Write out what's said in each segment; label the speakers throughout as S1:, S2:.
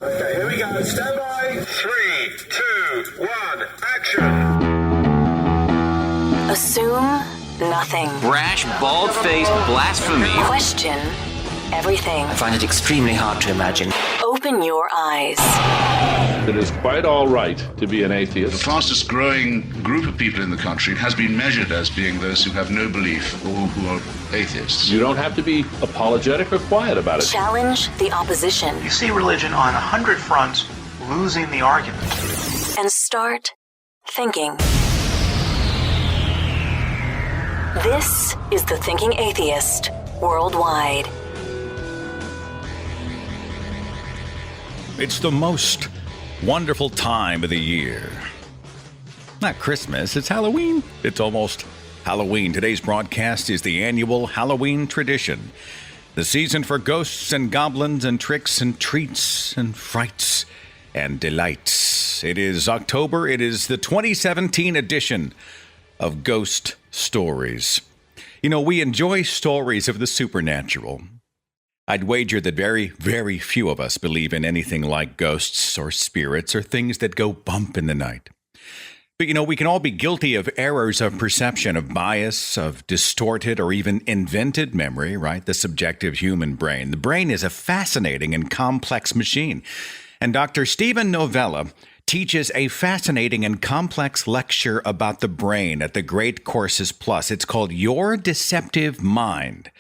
S1: Okay, here we go. Stand by. 3, 2, 1, action.
S2: Assume nothing.
S3: Brash, bald-faced blasphemy.
S2: Question everything.
S3: I find it extremely hard to imagine.
S2: Open your eyes.
S4: It is quite all right to be an atheist.
S5: The fastest growing group of people in the country has been measured as being those who have no belief or who are atheists.
S4: You don't have to be apologetic or quiet about it.
S2: Challenge the opposition.
S6: You see religion on 100 fronts losing the argument.
S2: And start thinking. This is The Thinking Atheist Worldwide.
S7: It's the most wonderful time of the year. Not Christmas, it's Halloween. It's almost Halloween. Today's broadcast is the annual Halloween tradition. The season for ghosts and goblins and tricks and treats and frights and delights. It is October. It is the 2017 edition of Ghost Stories. You know, we enjoy stories of the supernatural. I'd wager that very, very few of us believe in anything like ghosts or spirits or things that go bump in the night. But, you know, we can all be guilty of errors of perception, of bias, of distorted or even invented memory, right? The subjective human brain. The brain is a fascinating and complex machine. And Dr. Steven Novella teaches a fascinating and complex lecture about the brain at the Great Courses Plus. It's called Your Deceptive Mind,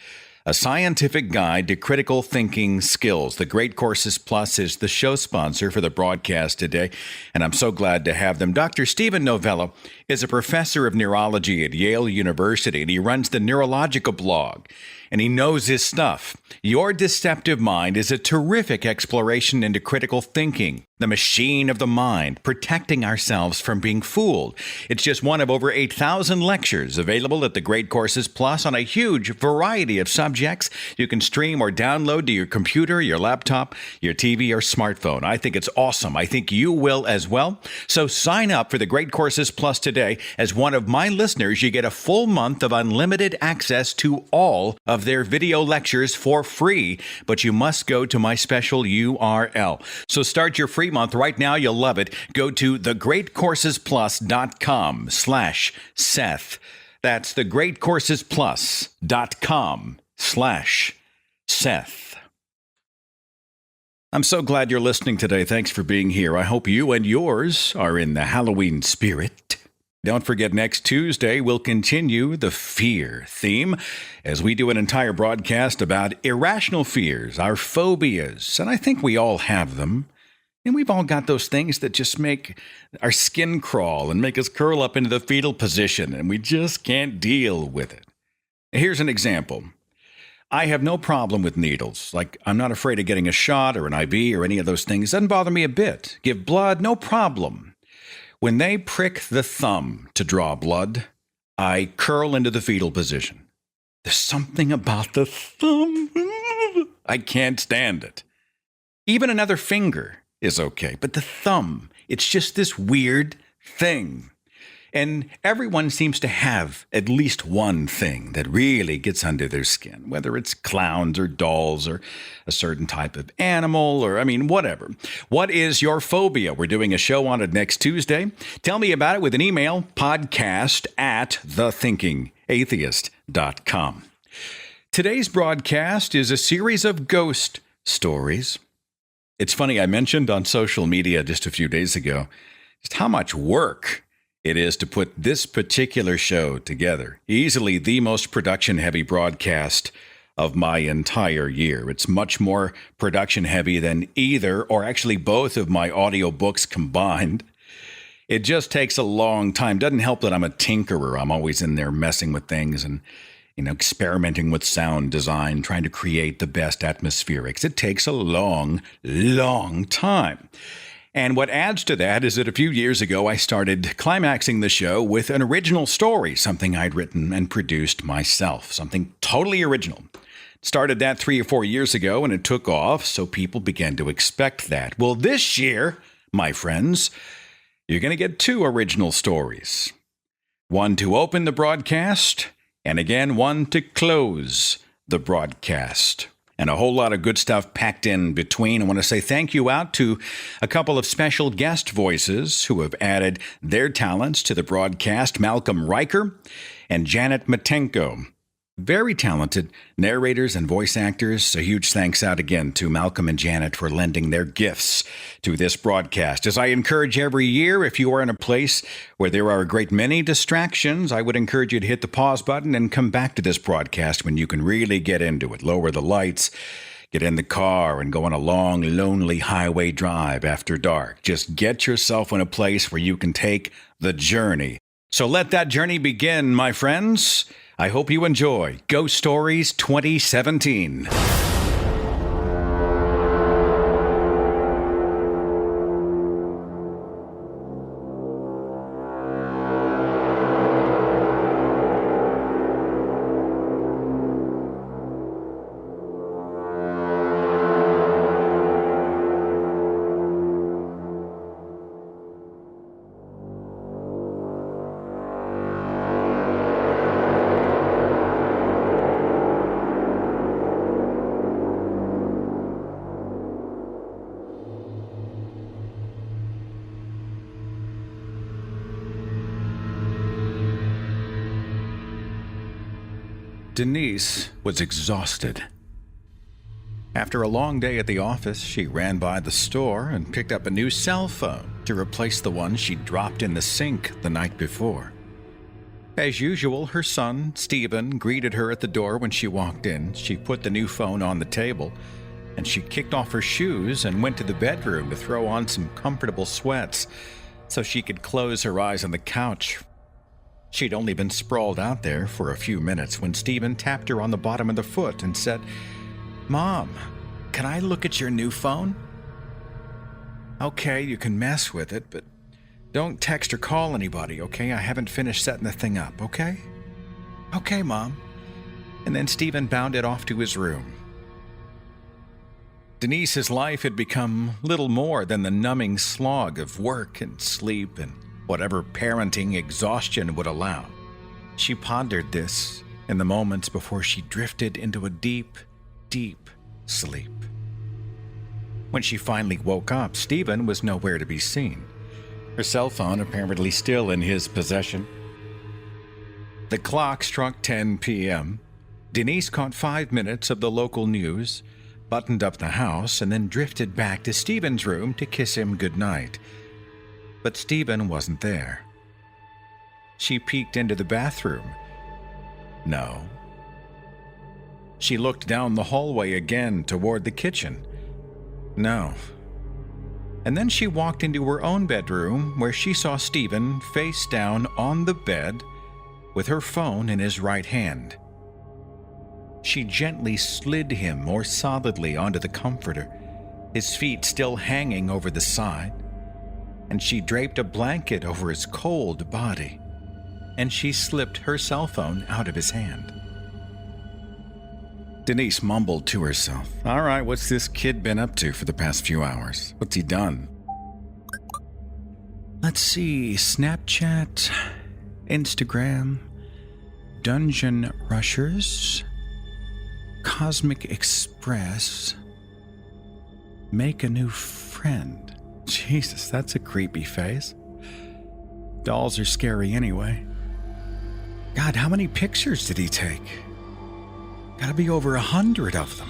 S7: a scientific guide to critical thinking skills. The Great Courses Plus is the show sponsor for the broadcast today, and I'm so glad to have them. Dr. Steven Novella is a professor of neurology at Yale University, and he runs the Neurological blog, and he knows his stuff. Your Deceptive Mind is a terrific exploration into critical thinking, the machine of the mind, protecting ourselves from being fooled. It's just one of over 8,000 lectures available at the Great Courses Plus on a huge variety of subjects you can stream or download to your computer, your laptop, your TV, or smartphone. I think it's awesome. I think you will as well. So sign up for the Great Courses Plus today. As one of my listeners, you get a full month of unlimited access to all of their video lectures for free, but you must go to my special URL. So start your free month right now. You'll love it. Go to thegreatcoursesplus.com/Seth. That's thegreatcoursesplus.com/Seth. I'm so glad you're listening today. Thanks for being here. I hope you and yours are in the Halloween spirit. Don't forget, next Tuesday, we'll continue the fear theme as we do an entire broadcast about irrational fears, our phobias, and I think we all have them. And we've all got those things that just make our skin crawl and make us curl up into the fetal position, and we just can't deal with it. Here's an example. I have no problem with needles. Like, I'm not afraid of getting a shot or an IV or any of those things. It doesn't bother me a bit. Give blood, no problem. When they prick the thumb to draw blood, I curl into the fetal position. There's something about the thumb. I can't stand it. Even another finger is okay, but the thumb, it's just this weird thing. And everyone seems to have at least one thing that really gets under their skin, whether it's clowns or dolls or a certain type of animal or, whatever. What is your phobia? We're doing a show on it next Tuesday. Tell me about it with an email, podcast@thethinkingatheist.com. Today's broadcast is a series of ghost stories. It's funny, I mentioned on social media just a few days ago just how much work it is to put this particular show together. Easily the most production-heavy broadcast of my entire year. It's much more production-heavy than either, or actually both, of my audiobooks combined. It just takes a long time. Doesn't help that I'm a tinkerer. I'm always in there messing with things and, experimenting with sound design, trying to create the best atmospherics. It takes a long, long time. And what adds to that is that a few years ago, I started climaxing the show with an original story, something I'd written and produced myself, something totally original. Started that 3 or 4 years ago, and it took off, so people began to expect that. Well, this year, my friends, you're going to get 2 original stories. One to open the broadcast, and again, one to close the broadcast. and a whole lot of good stuff packed in between. I want to say thank you out to a couple of special guest voices who have added their talents to the broadcast, Malcolm Riker and Janet Matenko. Very talented narrators and voice actors. A huge thanks out again to Malcolm and Janet for lending their gifts to this broadcast. As I encourage every year, if you are in a place where there are a great many distractions, I would encourage you to hit the pause button and come back to this broadcast when you can really get into it. Lower the lights, get in the car, and go on a long, lonely highway drive after dark. Just get yourself in a place where you can take the journey. So let that journey begin, my friends. I hope you enjoy Ghost Stories 2017. Denise was exhausted. After a long day at the office, she ran by the store and picked up a new cell phone to replace the one she dropped in the sink the night before. As usual, her son, Stephen, greeted her at the door when she walked in. She put the new phone on the table, and she kicked off her shoes and went to the bedroom to throw on some comfortable sweats so she could close her eyes on the couch. She'd only been sprawled out there for a few minutes when Stephen tapped her on the bottom of the foot and said, "Mom, can I look at your new phone?" "Okay, you can mess with it, but don't text or call anybody, okay? I haven't finished setting the thing up, okay?" "Okay, Mom." And then Stephen bounded off to his room. Denise's life had become little more than the numbing slog of work and sleep and whatever parenting exhaustion would allow. She pondered this in the moments before she drifted into a deep, deep sleep. When she finally woke up, Stephen was nowhere to be seen. Her cell phone apparently still in his possession. The clock struck 10 p.m. Denise caught 5 minutes of the local news, buttoned up the house, and then drifted back to Stephen's room to kiss him goodnight. But Stephen wasn't there. She peeked into the bathroom. No. She looked down the hallway again toward the kitchen. No. And then she walked into her own bedroom where she saw Stephen face down on the bed with her phone in his right hand. She gently slid him more solidly onto the comforter, his feet still hanging over the side, and she draped a blanket over his cold body, and she slipped her cell phone out of his hand. Denise mumbled to herself, "All right, what's this kid been up to for the past few hours? What's he done?" Let's see, Snapchat, Instagram, Dungeon Rushers, Cosmic Express, make a new friend. Jesus, that's a creepy face. Dolls are scary anyway. God, how many pictures did he take? Gotta be over 100 of them.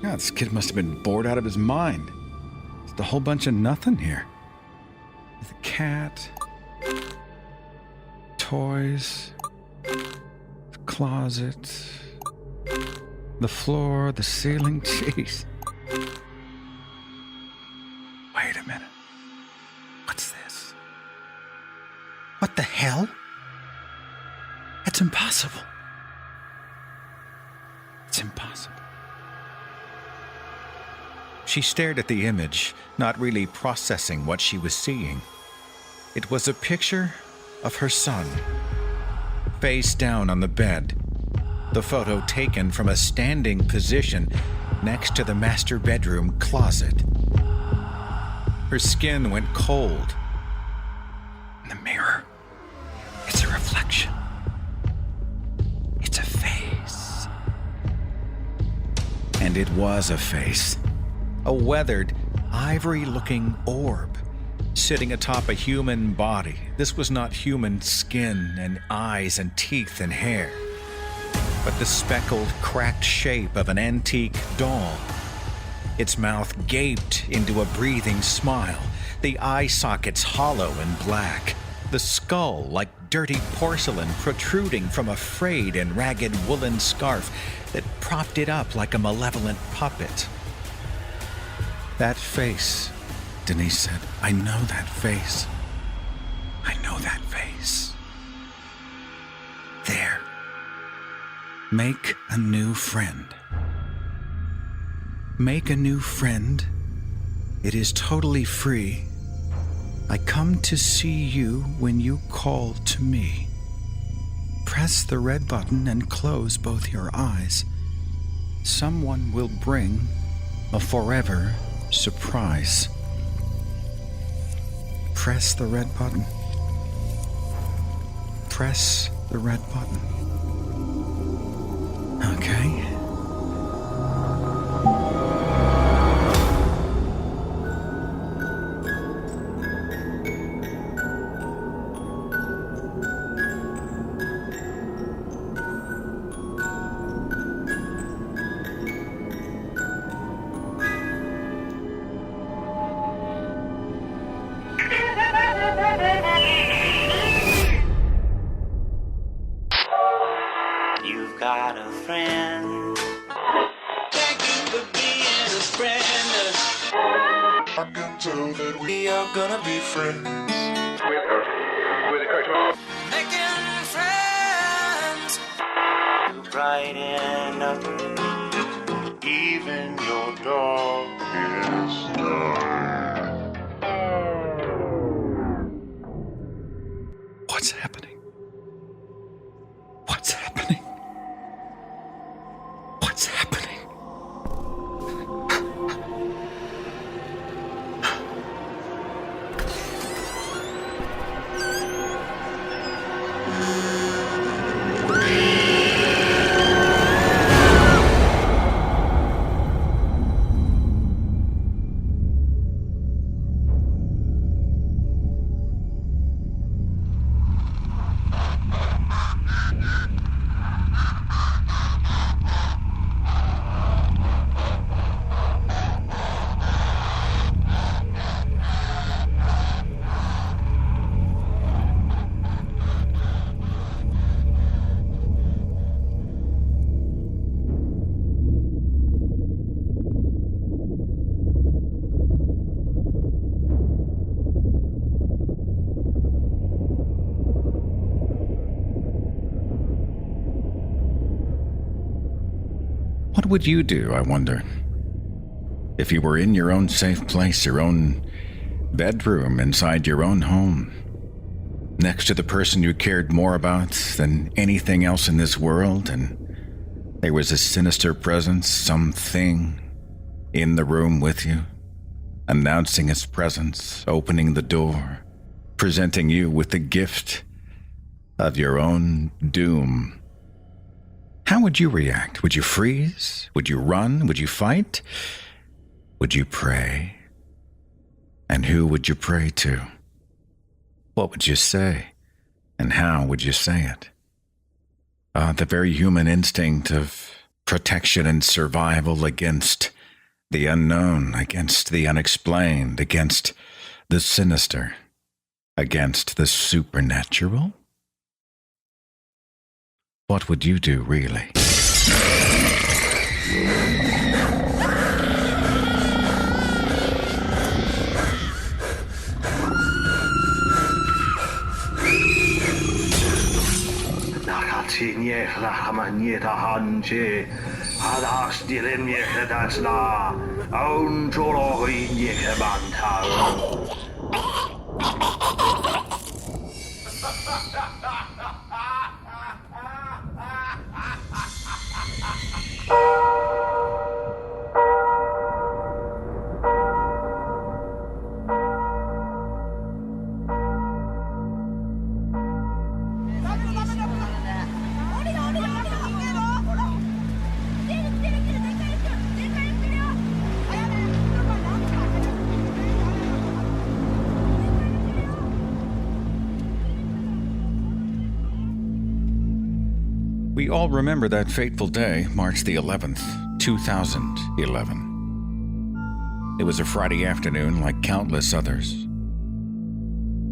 S7: God, this kid must have been bored out of his mind. Just a whole bunch of nothing here. The cat, toys, the closet, the floor, the ceiling. Jeez. Wait a minute. What's this? What the hell? It's impossible. It's impossible. She stared at the image, not really processing what she was seeing. It was a picture of her son, face down on the bed. The photo taken from a standing position next to the master bedroom closet. Her skin went cold. In the mirror, it's a reflection. It's a face. And it was a face. A weathered, ivory-looking orb sitting atop a human body. This was not human skin and eyes and teeth and hair, but the speckled, cracked shape of an antique doll. Its mouth gaped into a breathing smile, the eye sockets hollow and black, the skull like dirty porcelain protruding from a frayed and ragged woolen scarf that propped it up like a malevolent puppet. That face, Denise said. I know that face. I know that face. There. Make a new friend. Make a new friend. It is totally free. I come to see you when you call to me. Press the red button and close both your eyes. Someone will bring a forever surprise. Press the red button. Press the red button. Okay.
S8: You've got a friend. Thank you for being a friend. I can tell that we are gonna be friends. Making friends. You brighten up even your darkest night.
S7: What's happening? What's happening? What's happening? What would you do, I wonder, if you were in your own safe place, your own bedroom, inside your own home, next to the person you cared more about than anything else in this world, and there was a sinister presence, something in the room with you, announcing its presence, opening the door, presenting you with the gift of your own doom. How would you react? Would you freeze? Would you run? Would you fight? Would you pray? And who would you pray to? What would you say? And how would you say it? The very human instinct of protection and survival against the unknown, against the unexplained, against the sinister, against the supernatural? What would you do, really? We all remember that fateful day, March the 11th, 2011. It was a Friday afternoon like countless others.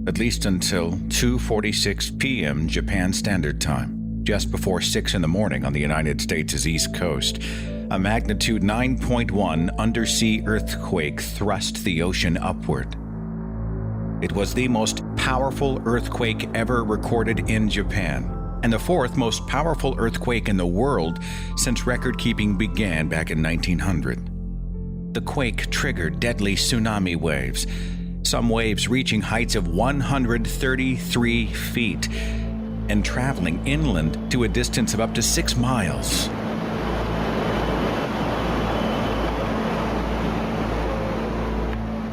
S7: At least until 2:46 p.m. Japan Standard Time, just before 6 in the morning on the United States' East Coast, a magnitude 9.1 undersea earthquake thrust the ocean upward. It was the most powerful earthquake ever recorded in Japan, and the fourth most powerful earthquake in the world since record-keeping began back in 1900. The quake triggered deadly tsunami waves, some waves reaching heights of 133 feet and traveling inland to a distance of up to 6 miles.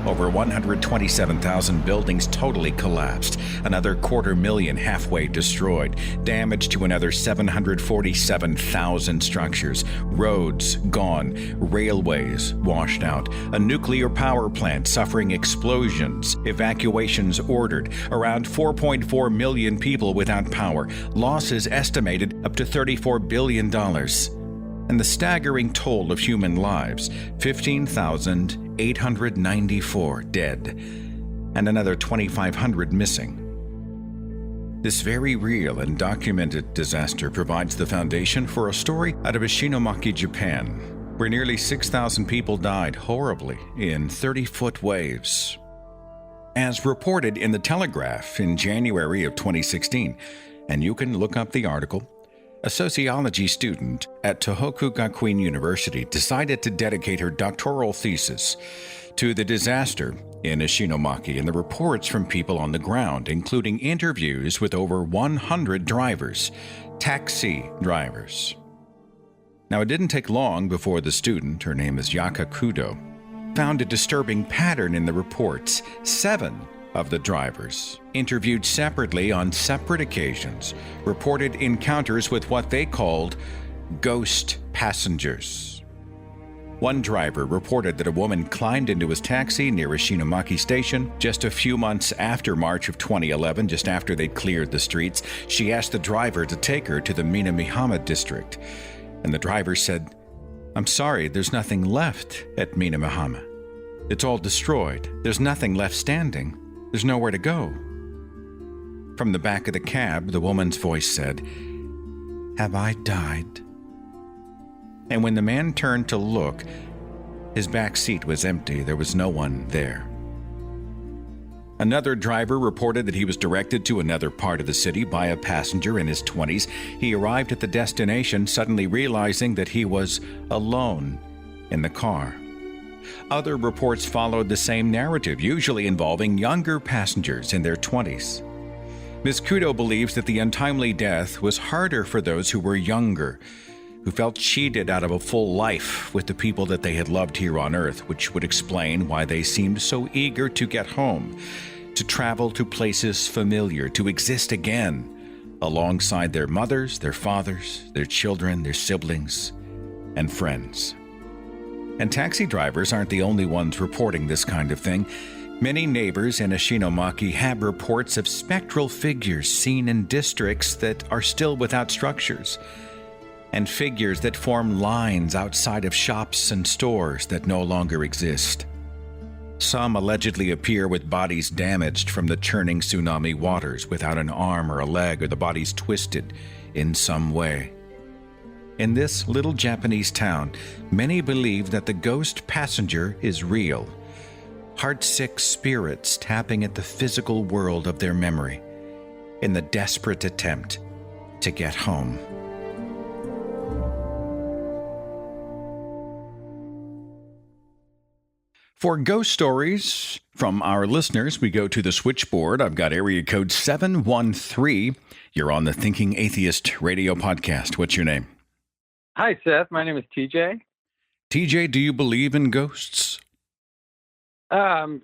S7: Over 127,000 buildings totally collapsed, another 250,000 halfway destroyed, damage to another 747,000 structures, roads gone, railways washed out, a nuclear power plant suffering explosions, evacuations ordered, around 4.4 million people without power, losses estimated up to $34 billion. And the staggering toll of human lives, 15,894 dead, and another 2,500 missing. This very real and documented disaster provides the foundation for a story out of Ishinomaki, Japan, where nearly 6,000 people died horribly in 30-foot waves. As reported in the Telegraph in January of 2016, and you can look up the article, a sociology student at Tohoku Gakuen University decided to dedicate her doctoral thesis to the disaster in Ishinomaki and the reports from people on the ground, including interviews with over 100 drivers, taxi drivers. Now, it didn't take long before the student, her name is Yaka Kudo, found a disturbing pattern in the reports. 7 of the drivers, interviewed separately on separate occasions, reported encounters with what they called ghost passengers. One driver reported that a woman climbed into his taxi near Ishinomaki Station just a few months after March of 2011, just after they'd cleared the streets. She asked the driver to take her to the Minamihama district, and the driver said, "I'm sorry, there's nothing left at Minamihama. It's all destroyed. There's nothing left standing. There's nowhere to go." From the back of the cab, the woman's voice said, "Have I died?" And when the man turned to look, his back seat was empty. There was no one there. Another driver reported that he was directed to another part of the city by a passenger in his 20s. He arrived at the destination, suddenly realizing that he was alone in the car. Other reports followed the same narrative, usually involving younger passengers in their 20s. Ms. Kudo believes that the untimely death was harder for those who were younger, who felt cheated out of a full life with the people that they had loved here on Earth, which would explain why they seemed so eager to get home, to travel to places familiar, to exist again, alongside their mothers, their fathers, their children, their siblings, and friends. And taxi drivers aren't the only ones reporting this kind of thing. Many neighbors in Ishinomaki have reports of spectral figures seen in districts that are still without structures, and figures that form lines outside of shops and stores that no longer exist. Some allegedly appear with bodies damaged from the churning tsunami waters, without an arm or a leg, or the bodies twisted in some way. In this little Japanese town, many believe that the ghost passenger is real. Heartsick spirits tapping at the physical world of their memory in the desperate attempt to get home. For ghost stories from our listeners, we go to the switchboard. I've got area code 713. You're on the Thinking Atheist radio podcast. What's your name?
S9: Hi, Seth. My name is TJ.
S7: TJ, do you believe in ghosts?
S9: I'm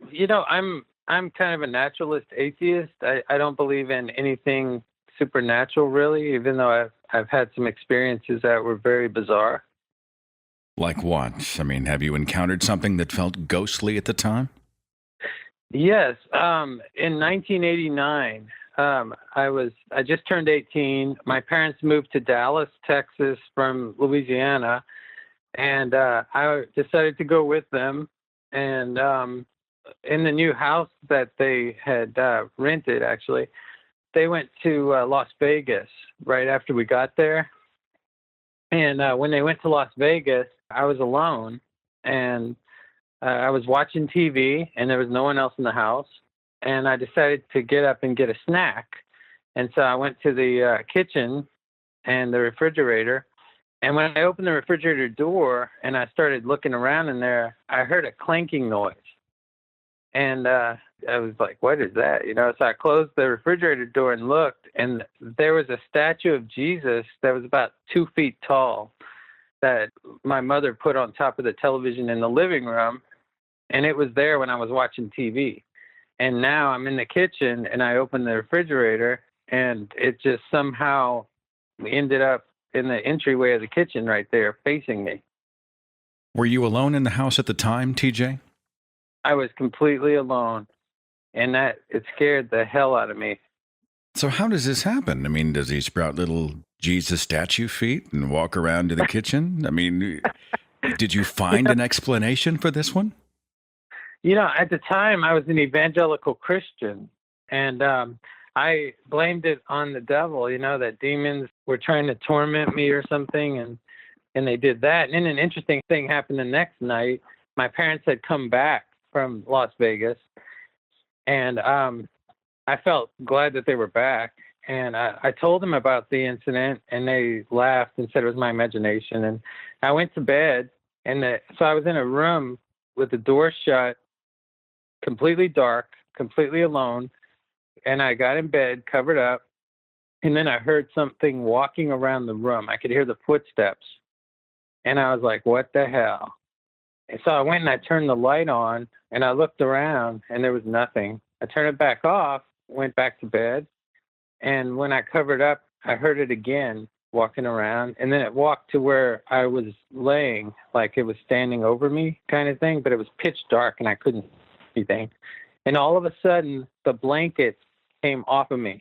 S9: kind of a naturalist atheist. I don't believe in anything supernatural, really, even though I've had some experiences that were very bizarre.
S7: Like what? I mean, have you encountered something that felt ghostly at the time?
S9: Yes. In 1989, I just turned 18. My parents moved to Dallas, Texas from Louisiana, and I decided to go with them. And in the new house that they had rented, actually, they went to Las Vegas right after we got there. And when they went to Las Vegas, I was alone, and I was watching TV, and there was no one else in the house. And I decided to get up and get a snack. And so I went to the kitchen and the refrigerator. And when I opened the refrigerator door and I started looking around in there, I heard a clanking noise. And I was like, what is that? So I closed the refrigerator door and looked, and there was a statue of Jesus that was about 2 feet tall that my mother put on top of the television in the living room. And it was there when I was watching TV. And now I'm in the kitchen and I opened the refrigerator, and it just somehow ended up in the entryway of the kitchen right there facing me.
S7: Were you alone in the house at the time, TJ?
S9: I was completely alone, and it scared the hell out of me.
S7: So how does this happen? I mean, does he sprout little Jesus statue feet and walk around to the kitchen? I mean, did you find an explanation for this one?
S9: At the time, I was an evangelical Christian, and I blamed it on the devil, that demons were trying to torment me or something, and they did that. And then an interesting thing happened the next night. My parents had come back from Las Vegas, and I felt glad that they were back. And I told them about the incident, and they laughed and said it was my imagination. And I went to bed, and so I was in a room with the door shut, completely dark, completely alone. And I got in bed, covered up, and then I heard something walking around the room. I could hear the footsteps. And I was like, what the hell? And so I went and I turned the light on, and I looked around, and there was nothing. I turned it back off, went back to bed. And when I covered up, I heard it again walking around. And then it walked to where I was laying, like it was standing over me kind of thing, but it was pitch dark and I couldn't see anything. And all of a sudden, the blankets came off of me.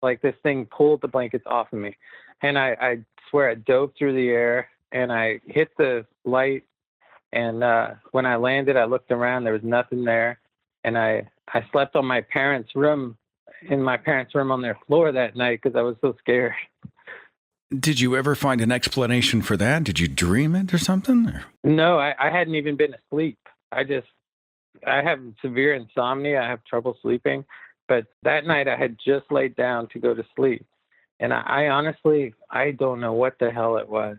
S9: Like this thing pulled the blankets off of me. And I swear I dove through the air and I hit the light. And when I landed, I looked around. There was nothing there. And I slept on my parents' room, in my parents' room on their floor that night because I was so scared.
S7: Did you ever find an explanation for that? Did you dream it or something? Or?
S9: No, I hadn't even been asleep. I have severe insomnia. I have trouble sleeping. But that night I had just laid down to go to sleep. And I honestly, I don't know what the hell it was.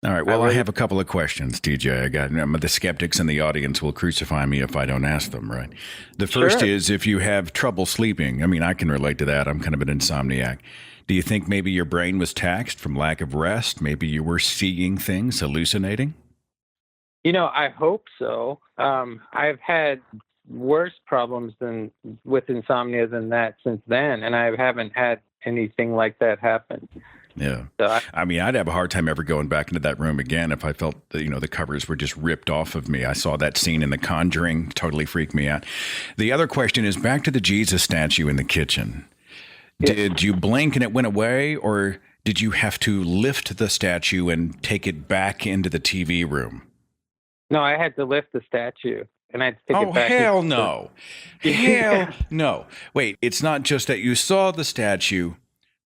S7: All right. Well, I have a couple of questions, TJ. I got the skeptics in the audience will crucify me if I don't ask them, right? The first is if you have trouble sleeping. I mean, I can relate to that. I'm kind of an insomniac. Do you think maybe your brain was taxed from lack of rest? Maybe you were seeing things, hallucinating?
S9: I hope so. I've had worse problems with insomnia than that since then, and I haven't had anything like that happen.
S7: Yeah.
S9: So
S7: I'd have a hard time ever going back into that room again if I felt that, the covers were just ripped off of me. I saw that scene in The Conjuring, totally freaked me out. The other question is back to the Jesus statue in the kitchen. Yes. Did you blink and it went away, or did you have to lift the statue and take it back into the TV room?
S9: No, I had to lift the statue. And I take it back.
S7: Oh, hell no. Hell no. Wait, it's not just that you saw the statue,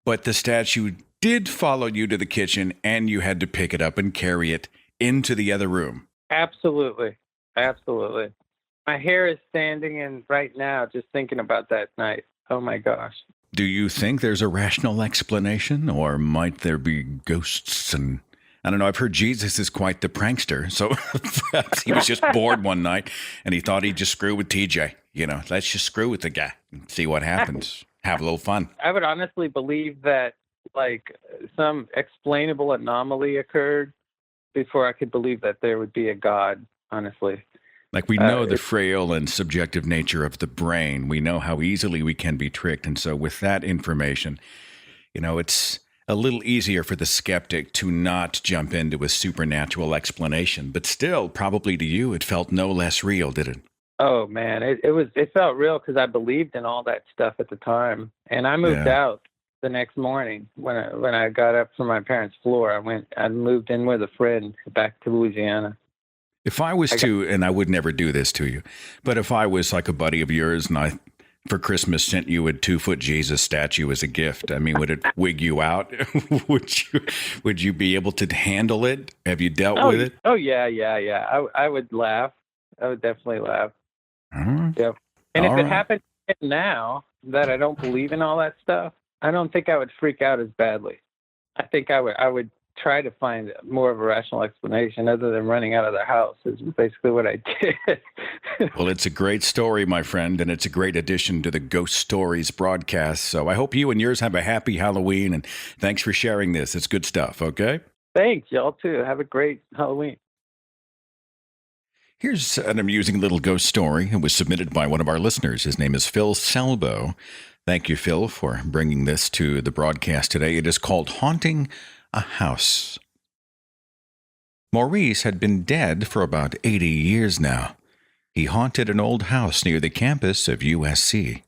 S7: but the statue did follow you to the kitchen and you had to pick it up and carry it into the other room.
S9: Absolutely. Absolutely. My hair is standing in right now just thinking about that night. Oh, my gosh.
S7: Do you think there's a rational explanation, or might there be ghosts? And I don't know. I've heard Jesus is quite the prankster. So perhaps he was just bored one night and he thought he'd just screw with TJ. Let's just screw with the guy and see what happens. Have a little fun.
S9: I would honestly believe that some explainable anomaly occurred before I could believe that there would be a God, honestly.
S7: Like we know the frail and subjective nature of the brain. We know how easily we can be tricked. And so with that information, it's a little easier for the skeptic to not jump into a supernatural explanation. But still, probably to you, it felt no less real, did it?
S9: Oh man, it felt real because I believed in all that stuff at the time, and I moved
S7: Yeah.
S9: out the next morning when I got up from my parents' floor. I moved in with a friend back to Louisiana.
S7: If I was to, and I would never do this to you, but if I was like a buddy of yours and I, for Christmas, sent you a 2-foot Jesus statue as a gift, I mean, would it wig you out? would you be able to handle it? Have you dealt with it?
S9: Oh yeah. I would laugh. I would definitely laugh. Yep. And if it happened now that I don't believe in all that stuff, I don't think I would freak out as badly. I think I would try to find more of a rational explanation other than running out of the house is basically what I did.
S7: Well, it's a great story, my friend, and it's a great addition to the Ghost Stories broadcast. So I hope you and yours have a happy Halloween, and thanks for sharing this. It's good stuff, okay?
S9: Thanks, y'all too. Have a great Halloween.
S7: Here's an amusing little ghost story. It was submitted by one of our listeners. His name is Phil Selbo. Thank you, Phil, for bringing this to the broadcast today. It is called Haunting a House. Maurice had been dead for about 80 years now. He haunted an old house near the campus of USC.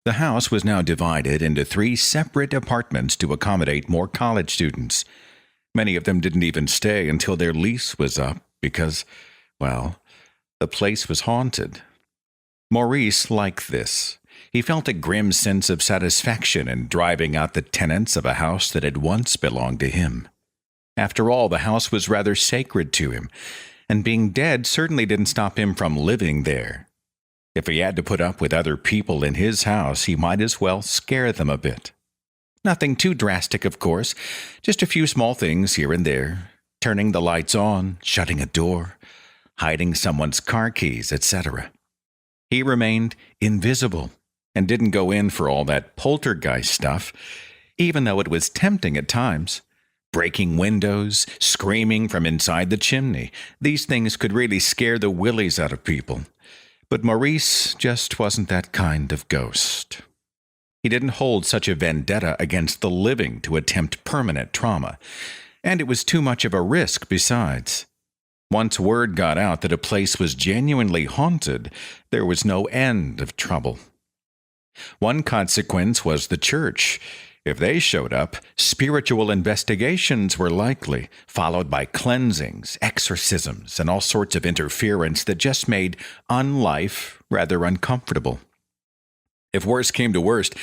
S7: The house was now divided into 3 separate apartments to accommodate more college students. Many of them didn't even stay until their lease was up because, well, the place was haunted. Maurice liked this. He felt a grim sense of satisfaction in driving out the tenants of a house that had once belonged to him. After all, the house was rather sacred to him, and being dead certainly didn't stop him from living there. If he had to put up with other people in his house, he might as well scare them a bit. Nothing too drastic, of course, just a few small things here and there, turning the lights on, shutting a door, hiding someone's car keys, etc. He remained invisible and didn't go in for all that poltergeist stuff, even though it was tempting at times. Breaking windows, screaming from inside the chimney. These things could really scare the willies out of people. But Maurice just wasn't that kind of ghost. He didn't hold such a vendetta against the living to attempt permanent trauma, and it was too much of a risk besides. Once word got out that a place was genuinely haunted, there was no end of trouble. One consequence was the church. If they showed up, spiritual investigations were likely, followed by cleansings, exorcisms, and all sorts of interference that just made unlife rather uncomfortable. If worse came to worst,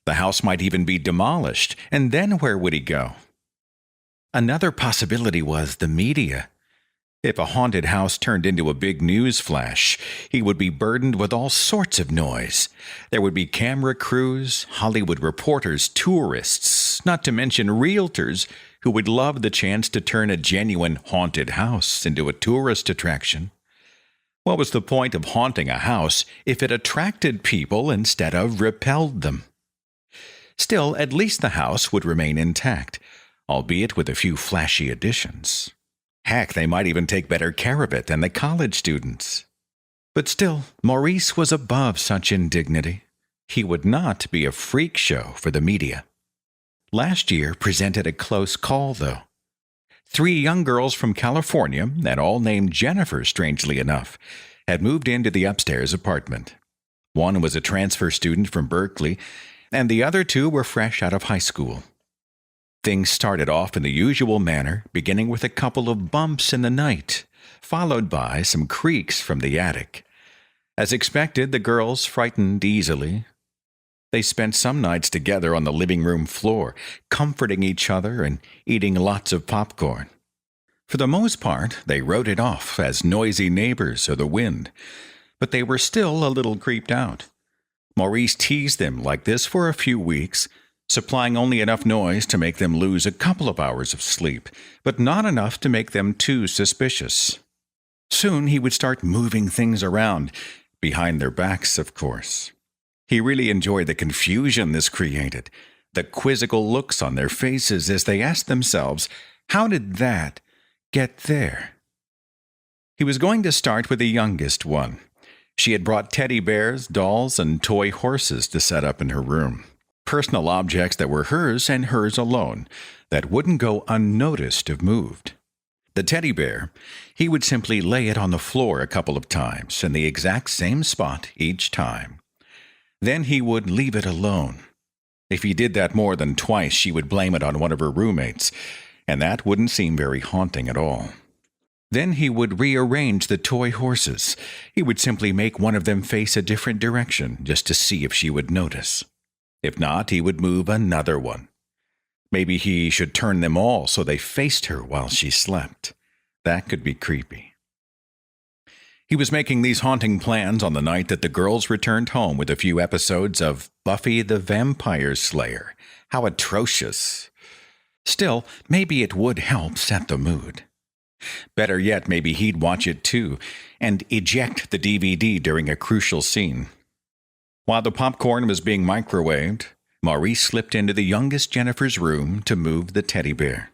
S7: the house might even be demolished, and then where would he go? Another possibility was the media. If a haunted house turned into a big news flash, he would be burdened with all sorts of noise. There would be camera crews, Hollywood reporters, tourists, not to mention realtors who would love the chance to turn a genuine haunted house into a tourist attraction. What was the point of haunting a house if it attracted people instead of repelled them? Still, at least the house would remain intact, albeit with a few flashy additions. Heck, they might even take better care of it than the college students. But still, Maurice was above such indignity. He would not be a freak show for the media. Last year presented a close call, though. 3 young girls from California, and all named Jennifer, strangely enough, had moved into the upstairs apartment. One was a transfer student from Berkeley, and the other 2 were fresh out of high school. Things started off in the usual manner, beginning with a couple of bumps in the night, followed by some creaks from the attic. As expected, the girls frightened easily. They spent some nights together on the living room floor, comforting each other and eating lots of popcorn. For the most part, they wrote it off as noisy neighbors or the wind, but they were still a little creeped out. Maurice teased them like this for a few weeks, supplying only enough noise to make them lose a couple of hours of sleep, but not enough to make them too suspicious. Soon he would start moving things around, behind their backs, of course. He really enjoyed the confusion this created, the quizzical looks on their faces as they asked themselves, how did that get there? He was going to start with the youngest one. She had brought teddy bears, dolls, and toy horses to set up in her room. Personal objects that were hers and hers alone, that wouldn't go unnoticed if moved. The teddy bear, he would simply lay it on the floor a couple of times in the exact same spot each time. Then he would leave it alone. If he did that more than twice, she would blame it on one of her roommates, and that wouldn't seem very haunting at all. Then he would rearrange the toy horses. He would simply make one of them face a different direction just to see if she would notice. If not, he would move another one. Maybe he should turn them all so they faced her while she slept. That could be creepy. He was making these haunting plans on the night that the girls returned home with a few episodes of Buffy the Vampire Slayer. How atrocious. Still, maybe it would help set the mood. Better yet, maybe he'd watch it too, and eject the DVD during a crucial scene. While the popcorn was being microwaved, Maurice slipped into the youngest Jennifer's room to move the teddy bear.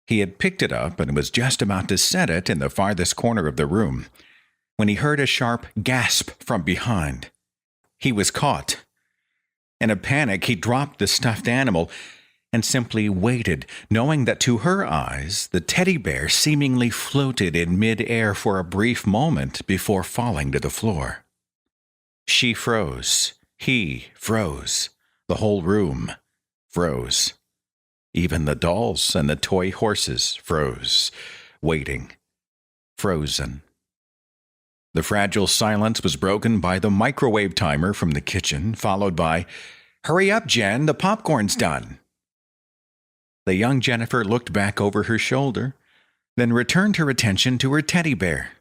S7: He had picked it up and was just about to set it in the farthest corner of the room when he heard a sharp gasp from behind. He was caught. In a panic, he dropped the stuffed animal and simply waited, knowing that to her eyes, the teddy bear seemingly floated in mid-air for a brief moment before falling to the floor. She froze. He froze. The whole room froze. Even the dolls and the toy horses froze, waiting, frozen. The fragile silence was broken by the microwave timer from the kitchen, followed by, "Hurry up, Jen, the popcorn's done." The young Jennifer looked back over her shoulder, then returned her attention to her teddy bear.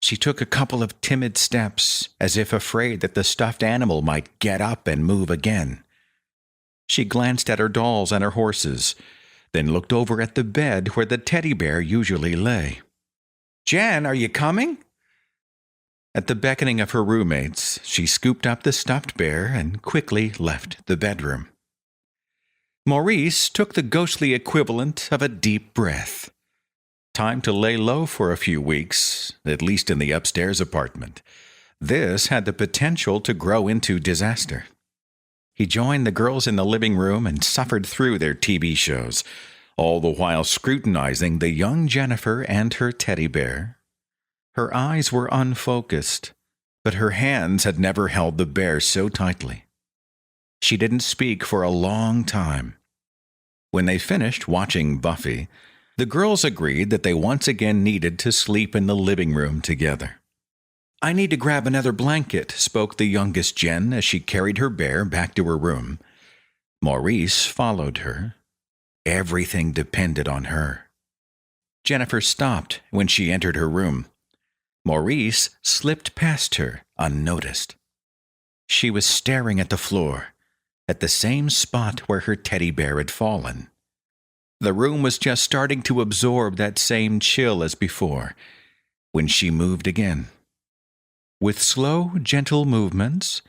S7: She took a couple of timid steps, as if afraid that the stuffed animal might get up and move again. She glanced at her dolls and her horses, then looked over at the bed where the teddy bear usually lay. "Jen, are you coming?" At the beckoning of her roommates, she scooped up the stuffed bear and quickly left the bedroom. Maurice took the ghostly equivalent of a deep breath. Time to lay low for a few weeks, at least in the upstairs apartment. This had the potential to grow into disaster. He joined the girls in the living room and suffered through their TV shows, all the while scrutinizing the young Jennifer and her teddy bear. Her eyes were unfocused, but her hands had never held the bear so tightly. She didn't speak for a long time. When they finished watching Buffy, the girls agreed that they once again needed to sleep in the living room together. "I need to grab another blanket," spoke the youngest Jen as she carried her bear back to her room. Maurice followed her. Everything depended on her. Jennifer stopped when she entered her room. Maurice slipped past her unnoticed. She was staring at the floor, at the same spot where her teddy bear had fallen. The room was just starting to absorb that same chill as before, when she moved again. With slow, gentle movements,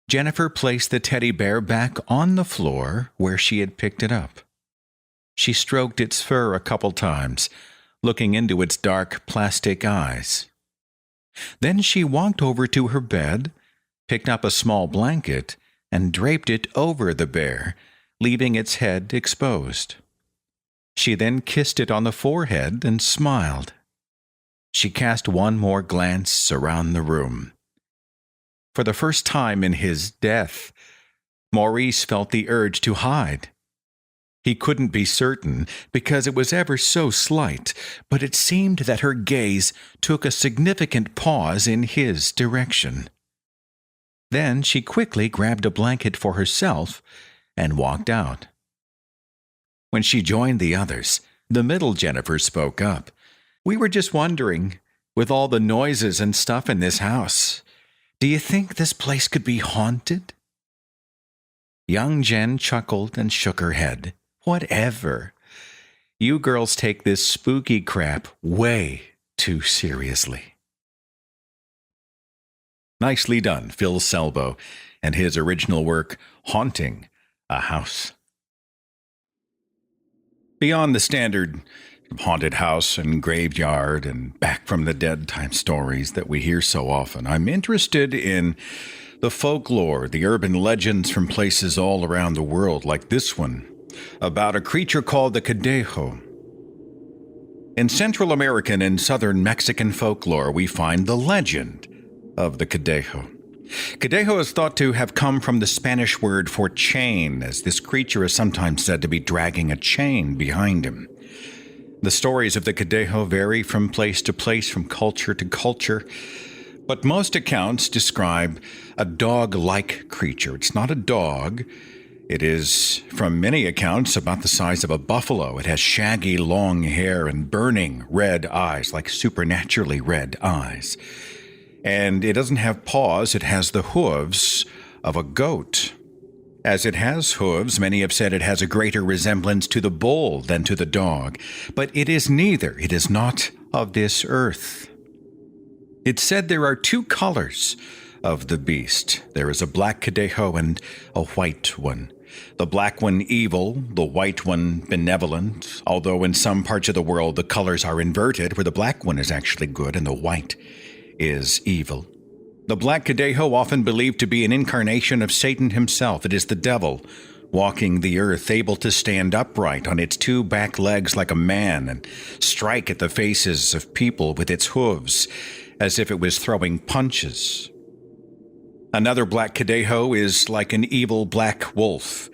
S7: Jennifer placed the teddy bear back on the floor where she had picked it up. She stroked its fur a couple times, looking into its dark plastic eyes. Then she walked over to her bed, picked up a small blanket, and draped it over the bear, leaving its head exposed. She then kissed it on the forehead and smiled. She cast one more glance around the room. For the first time in his death, Maurice felt the urge to hide. He couldn't be certain because it was ever so slight, but it seemed that her gaze took a significant pause in his direction. Then she quickly grabbed a blanket for herself and walked out. When she joined the others, the middle Jennifer spoke up. "We were just wondering, with all the noises and stuff in this house, do you think this place could be haunted?" Young Jen chuckled and shook her head. "Whatever. You girls take this spooky crap way too seriously." Nicely done, Phil Selbo, and his original work, Haunting a House. Beyond the standard haunted house and graveyard and back from the dead type stories that we hear so often, I'm interested in the folklore, the urban legends from places all around the world, like this one, about a creature called the Cadejo. In Central American and Southern Mexican folklore, we find the legend of the Cadejo. Cadejo is thought to have come from the Spanish word for chain, as this creature is sometimes said to be dragging a chain behind him. The stories of the Cadejo vary from place to place, from culture to culture, but most accounts describe a dog-like creature. It's not a dog. It is, from many accounts, about the size of a buffalo. It has shaggy, long hair and burning red eyes, like supernaturally red eyes. And it doesn't have paws. It has the hooves of a goat. As it has hooves, many have said it has a greater resemblance to the bull than to the dog. But it is neither. It is not of this earth. It's said there are two colors of the beast. There is a black Cadejo and a white one. The black one evil, the white one benevolent, although in some parts of the world the colors are inverted, where the black one is actually good and the white is evil. The black Cadejo, often believed to be an incarnation of Satan himself. It is the devil walking the earth, able to stand upright on its two back legs like a man and strike at the faces of people with its hooves as if it was throwing punches. Another black Cadejo is like an evil black wolf.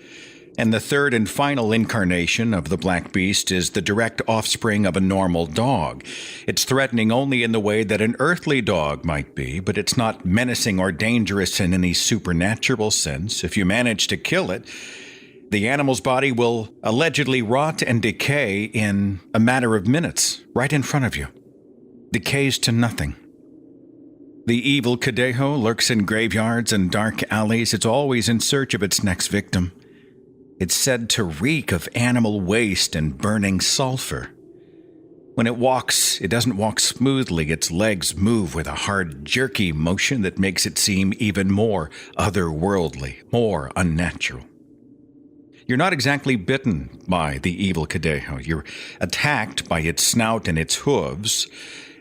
S7: And the third and final incarnation of the black beast is the direct offspring of a normal dog. It's threatening only in the way that an earthly dog might be, but it's not menacing or dangerous in any supernatural sense. If you manage to kill it, the animal's body will allegedly rot and decay in a matter of minutes, right in front of you. Decays to nothing. The evil Cadejo lurks in graveyards and dark alleys. It's always in search of its next victim. It's said to reek of animal waste and burning sulfur. When it walks, it doesn't walk smoothly. Its legs move with a hard, jerky motion that makes it seem even more otherworldly, more unnatural. You're not exactly bitten by the evil Cadejo. You're attacked by its snout and its hooves,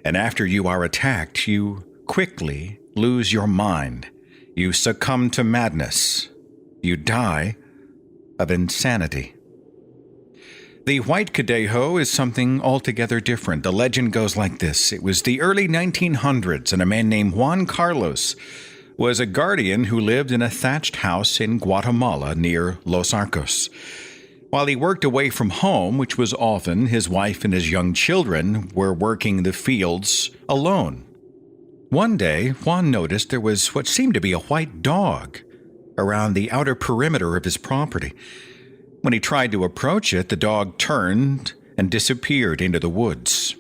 S7: and after you are attacked, you quickly lose your mind. You succumb to madness. You die of insanity. The white Cadejo is something altogether different. The legend goes like this. It was the early 1900s, and a man named Juan Carlos was a guardian who lived in a thatched house in Guatemala near Los Arcos. While he worked away from home, which was often, his wife and his young children were working the fields alone. One day, Juan noticed there was what seemed to be a white dog around the outer perimeter of his property. When he tried to approach it, the dog turned and disappeared into the woods.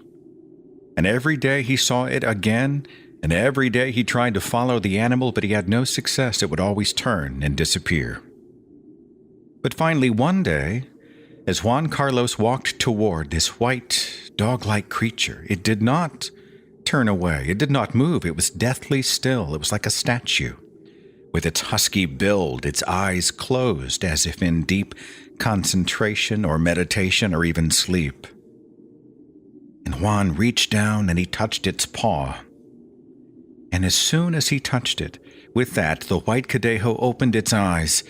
S7: And every day he saw it again, and every day he tried to follow the animal, but he had no success. It would always turn and disappear. But finally, one day, as Juan Carlos walked toward this white, dog-like creature, it did not turn away. It did not move. It was deathly still. It was like a statue. With its husky build, its eyes closed as if in deep concentration or meditation or even sleep. And Juan reached down and he touched its paw. And as soon as he touched it, with that, the white Cadejo opened its eyes,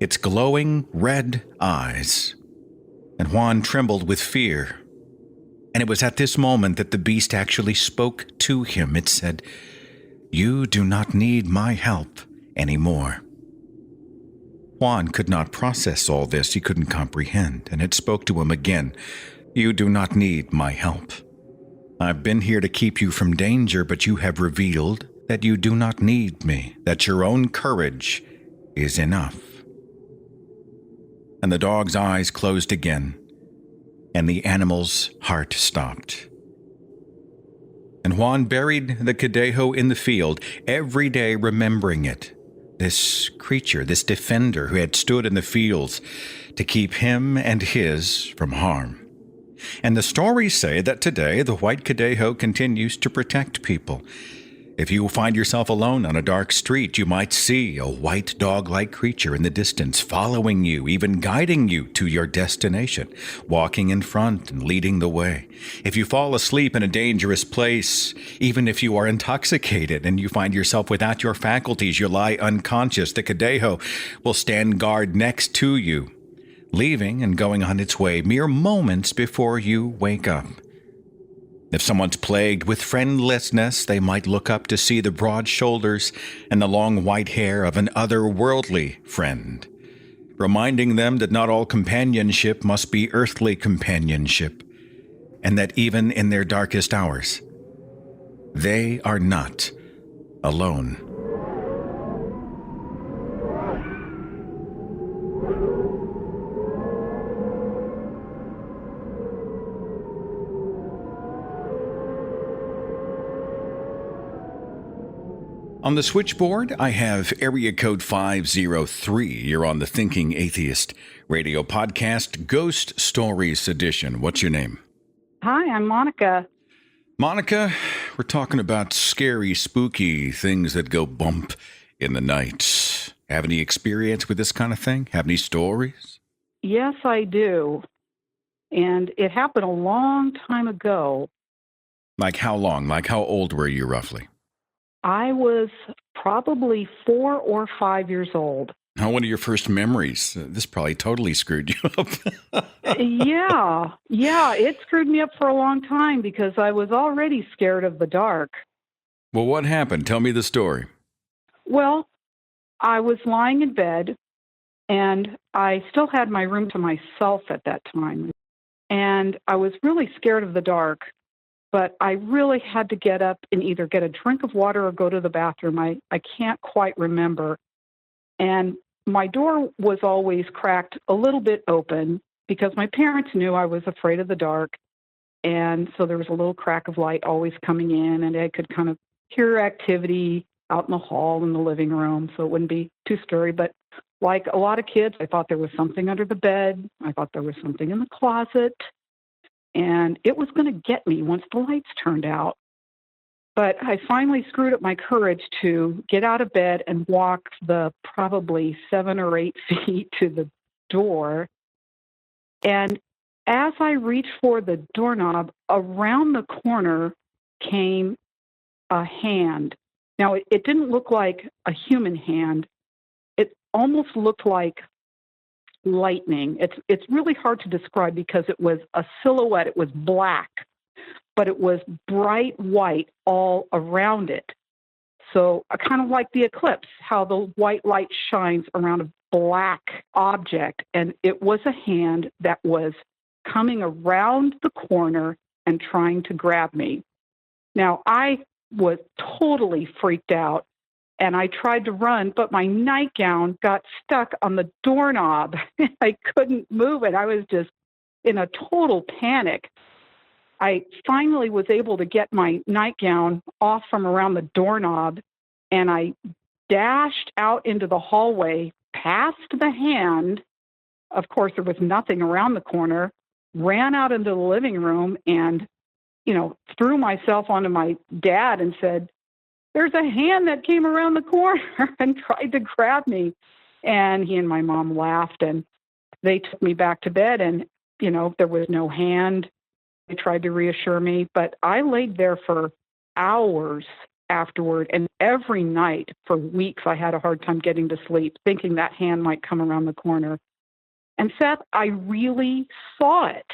S7: its glowing red eyes. And Juan trembled with fear. And it was at this moment that the beast actually spoke to him. It said, "You do not need my help anymore." Juan could not process all this. He couldn't comprehend, and it spoke to him again. "You do not need my help. I've been here to keep you from danger, but you have revealed that you do not need me, that your own courage is enough." And the dog's eyes closed again, and the animal's heart stopped. And Juan buried the Cadejo in the field, every day remembering it. This creature, this defender who had stood in the fields to keep him and his from harm. And the stories say that today the white Cadejo continues to protect people. If you find yourself alone on a dark street, you might see a white dog-like creature in the distance following you, even guiding you to your destination, walking in front and leading the way. If you fall asleep in a dangerous place, even if you are intoxicated and you find yourself without your faculties, you lie unconscious, the Cadejo will stand guard next to you, leaving and going on its way mere moments before you wake up. If someone's plagued with friendlessness, they might look up to see the broad shoulders and the long white hair of an otherworldly friend, reminding them that not all companionship must be earthly companionship, and that even in their darkest hours, they are not alone. On the switchboard, I have area code 503. You're on the Thinking Atheist radio podcast, Ghost Stories edition. What's your name?
S10: Hi, I'm Monica.
S7: Monica, we're talking about scary, spooky things that go bump in the night. Have any experience with this kind of thing? Have any stories?
S10: Yes, I do. And it happened a long time ago.
S7: Like how long? Like how old were you roughly?
S10: I was probably 4 or 5 years old.
S7: One of your first memories. This probably totally screwed you up.
S10: Yeah, it screwed me up for a long time because I was already scared of the dark.
S7: Well, what happened? Tell me the story.
S10: Well, I was lying in bed, and I still had my room to myself at that time. And I was really scared of the dark, but I really had to get up and either get a drink of water or go to the bathroom. I can't quite remember. And my door was always cracked a little bit open because my parents knew I was afraid of the dark. And so there was a little crack of light always coming in, and I could kind of hear activity out in the hall in the living room, so it wouldn't be too scary. But like a lot of kids, I thought there was something under the bed. I thought there was something in the closet. And it was going to get me once the lights turned out. But I finally screwed up my courage to get out of bed and walk the probably 7 or 8 feet to the door. And as I reached for the doorknob, around the corner came a hand. Now, it didn't look like a human hand. It almost looked like lightning. It's really hard to describe because it was a silhouette. It was black, but it was bright white all around it. So kind of like the eclipse, how the white light shines around a black object. And it was a hand that was coming around the corner and trying to grab me. Now, I was totally freaked out, and I tried to run, but my nightgown got stuck on the doorknob. I couldn't move it. I was just in a total panic. I finally was able to get my nightgown off from around the doorknob, and I dashed out into the hallway, past the hand. Of course, there was nothing around the corner, ran out into the living room, and, threw myself onto my dad and said, "There's a hand that came around the corner and tried to grab me." And he and my mom laughed, and they took me back to bed, and, there was no hand. They tried to reassure me, but I laid there for hours afterward, and every night for weeks I had a hard time getting to sleep, thinking that hand might come around the corner. And Seth, I really saw it.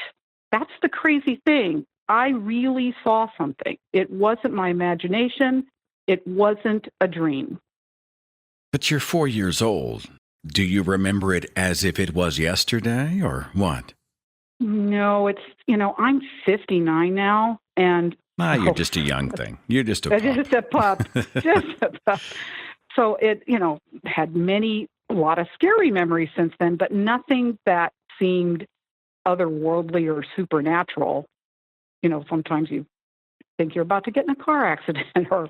S10: That's the crazy thing. I really saw something. It wasn't my imagination. It wasn't a dream.
S7: But you're 4 years old. Do you remember it as if it was yesterday or what?
S10: No, I'm 59 now, and...
S7: You're just a young thing. You're just a pup.
S10: Just a pup. Just a pup. So it, had a lot of scary memories since then, but nothing that seemed otherworldly or supernatural. Sometimes you think you're about to get in a car accident, or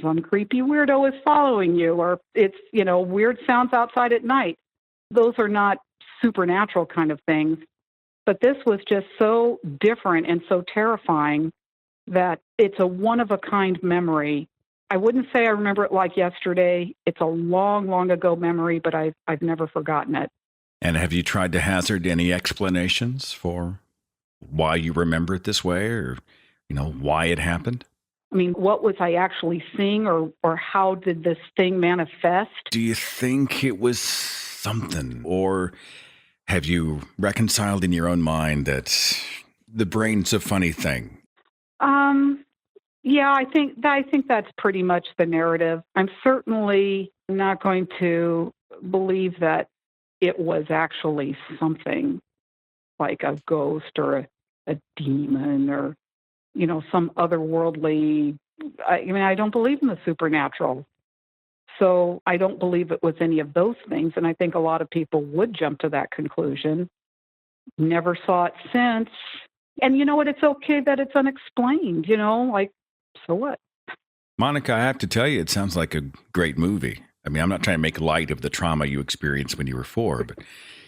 S10: some creepy weirdo is following you, or it's, weird sounds outside at night. Those are not supernatural kind of things. But this was just so different and so terrifying that it's a one-of-a-kind memory. I wouldn't say I remember it like yesterday. It's a long, long ago memory, but I've never forgotten it.
S7: And have you tried to hazard any explanations for why you remember it this way, or, why it happened?
S10: I mean, what was I actually seeing, or how did this thing manifest?
S7: Do you think it was something, or have you reconciled in your own mind that the brain's a funny thing?
S10: Yeah, I think that's pretty much the narrative. I'm certainly not going to believe that it was actually something like a ghost or a demon or, some otherworldly. I don't believe in the supernatural. So I don't believe it was any of those things. And I think a lot of people would jump to that conclusion. Never saw it since. And you know what? It's okay that it's unexplained, so what?
S7: Monica, I have to tell you, it sounds like a great movie. I mean, I'm not trying to make light of the trauma you experienced when you were 4, but,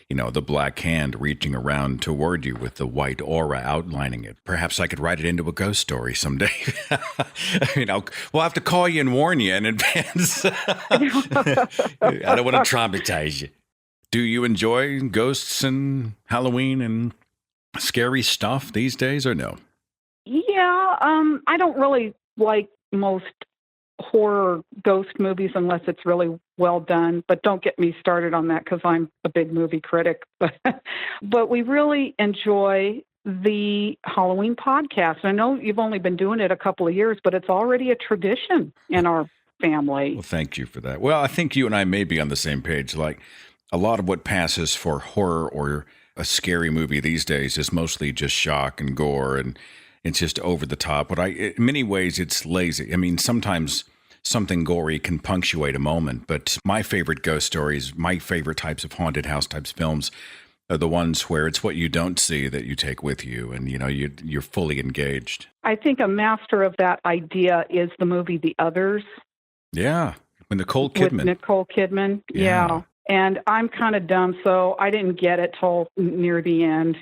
S7: the black hand reaching around toward you with the white aura outlining it. Perhaps I could write it into a ghost story someday. We'll have to call you and warn you in advance. I don't want to traumatize you. Do you enjoy ghosts and Halloween and scary stuff these days or no?
S10: Yeah, I don't really like most horror ghost movies unless it's really well done, but don't get me started on that because I'm a big movie critic. But we really enjoy the Halloween podcast. I know you've only been doing it a couple of years, but it's already a tradition in our family.
S7: Well, thank you for that. Well, I think you and I may be on the same page. Like a lot of what passes for horror or a scary movie these days is mostly just shock and gore, and it's just over the top. But in many ways, it's lazy. I mean, sometimes something gory can punctuate a moment, but my favorite ghost stories, my favorite types of haunted house types films are the ones where it's what you don't see that you take with you, and you're fully engaged.
S10: I think a master of that idea is the movie The Others.
S7: Yeah, with Nicole Kidman.
S10: With Nicole Kidman, yeah. And I'm kind of dumb, so I didn't get it till near the end.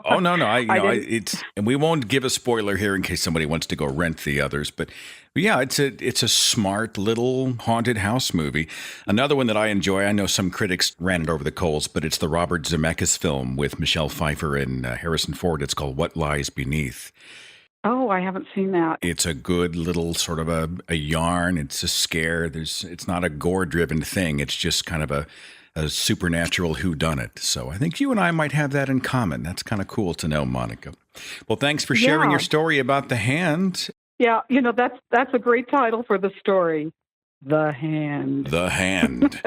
S7: Oh no! And we won't give a spoiler here in case somebody wants to go rent The Others. But yeah, it's a smart little haunted house movie. Another one that I enjoy. I know some critics ran it over the coals, but it's the Robert Zemeckis film with Michelle Pfeiffer and Harrison Ford. It's called What Lies Beneath.
S10: Oh, I haven't seen that.
S7: It's a good little sort of a yarn. It's a scare. It's not a gore-driven thing. It's just kind of a supernatural whodunit. So I think you and I might have that in common. That's kind of cool to know, Monica. Well, thanks for sharing your story about the hand.
S10: Yeah, that's a great title for the story. The Hand.
S7: The Hand.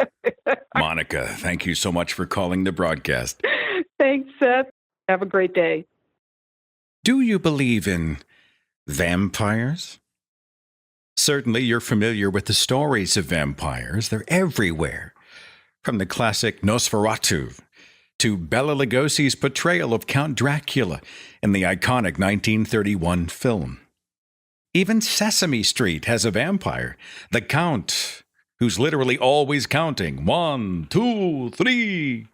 S7: Monica, thank you so much for calling the broadcast.
S10: Thanks, Seth. Have a great day.
S7: Do you believe in vampires? Certainly you're familiar with the stories of vampires. They're everywhere. From the classic Nosferatu to Bela Lugosi's portrayal of Count Dracula in the iconic 1931 film. Even Sesame Street has a vampire, the Count, who's literally always counting 1, 2, 3.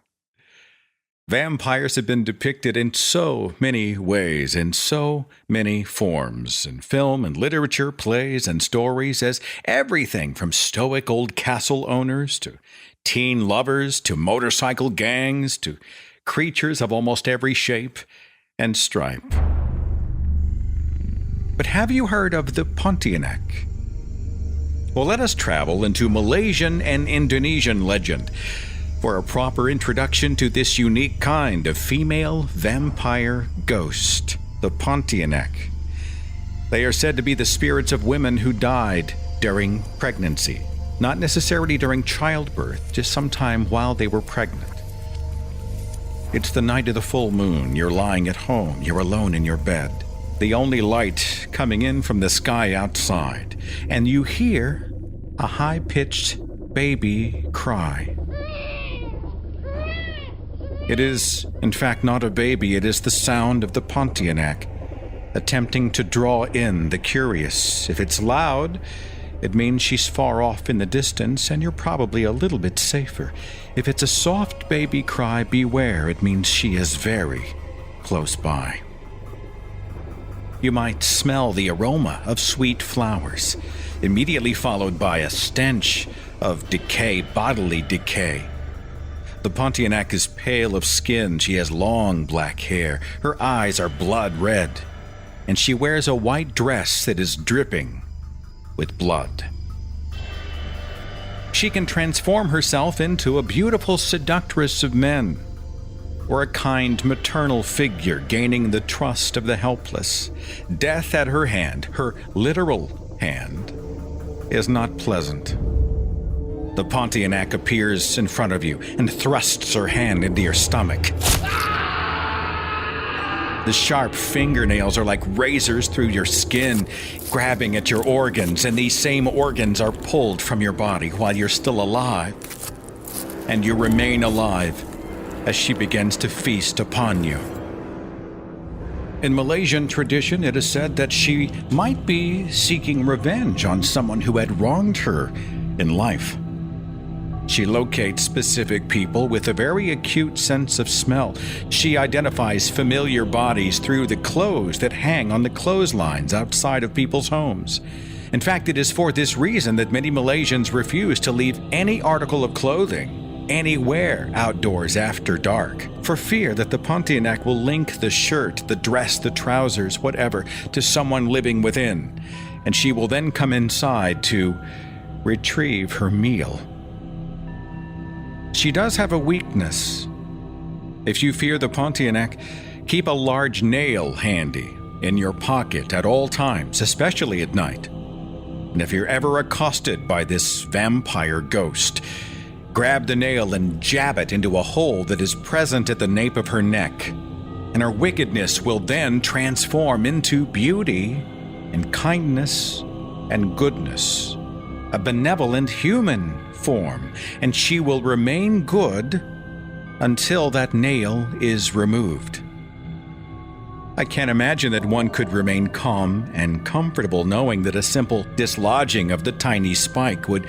S7: Vampires have been depicted in so many ways, in so many forms, in film and literature, plays and stories, as everything from stoic old castle owners to teen lovers to motorcycle gangs to creatures of almost every shape and stripe. But have you heard of the Pontiac? Well, let us travel into Malaysian and Indonesian legend for a proper introduction to this unique kind of female vampire ghost, the Pontiac. They are said to be the spirits of women who died during pregnancy, not necessarily during childbirth, just sometime while they were pregnant. It's the night of the full moon. You're lying at home. You're alone in your bed. The only light coming in from the sky outside, and you hear a high-pitched baby cry. It is, in fact, not a baby. It is the sound of the Pontiac, attempting to draw in the curious. If it's loud, it means she's far off in the distance, and you're probably a little bit safer. If it's a soft baby cry, beware. It means she is very close by. You might smell the aroma of sweet flowers, immediately followed by a stench of decay, bodily decay. The Pontiac is pale of skin. She has long black hair. Her eyes are blood red, and she wears a white dress that is dripping with blood. She can transform herself into a beautiful seductress of men. or a kind maternal figure gaining the trust of the helpless. Death at her hand, her literal hand, is not pleasant. The Pontiac appears in front of you and thrusts her hand into your stomach. The sharp fingernails are like razors through your skin, grabbing at your organs, and these same organs are pulled from your body while you're still alive. And you remain alive as she begins to feast upon you. In Malaysian tradition, it is said that she might be seeking revenge on someone who had wronged her in life. She locates specific people with a very acute sense of smell. She identifies familiar bodies through the clothes that hang on the clotheslines outside of people's homes. In fact, it is for this reason that many Malaysians refuse to leave any article of clothing anywhere outdoors after dark, for fear that the Pontiac will link the shirt, the dress, the trousers, whatever, to someone living within, and she will then come inside to retrieve her meal. She does have a weakness. If you fear the Pontiac, keep a large nail handy in your pocket at all times, especially at night. And if you're ever accosted by this vampire ghost, grab the nail and jab it into a hole that is present at the nape of her neck, and her wickedness will then transform into beauty and kindness and goodness, a benevolent human form, and she will remain good until that nail is removed. I can't imagine that one could remain calm and comfortable knowing that a simple dislodging of the tiny spike would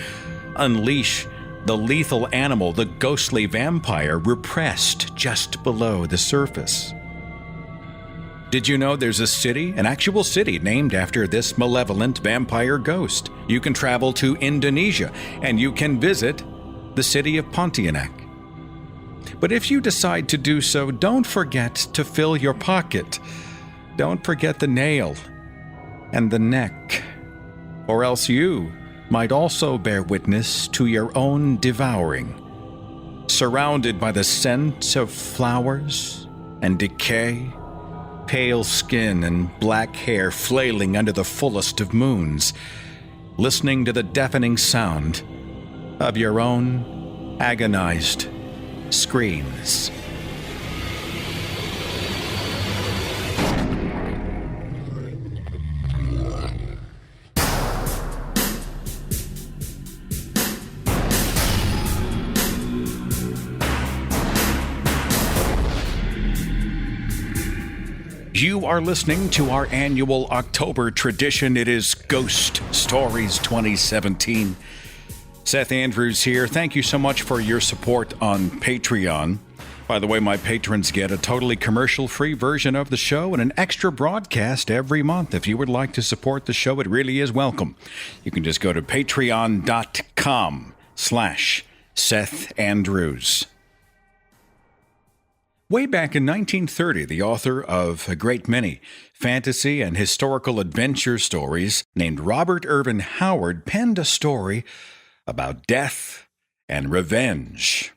S7: unleash the lethal animal, the ghostly vampire, repressed just below the surface. Did you know there's a city, an actual city, named after this malevolent vampire ghost? You can travel to Indonesia, and you can visit the city of Pontiac. But if you decide to do so, don't forget to fill your pocket. Don't forget the nail and the neck, or else you might also bear witness to your own devouring, surrounded by the scent of flowers and decay, pale skin and black hair flailing under the fullest of moons, listening to the deafening sound of your own agonized screams. You are listening to our annual October tradition. It is Ghost Stories 2017. Seth Andrews here. Thank you so much for your support on Patreon. By the way, my patrons get a totally commercial-free version of the show and an extra broadcast every month. If you would like to support the show, it really is welcome. You can just go to patreon.com/Seth Andrews. Way back in 1930, the author of a great many fantasy and historical adventure stories named Robert Irvin Howard penned a story about death and revenge.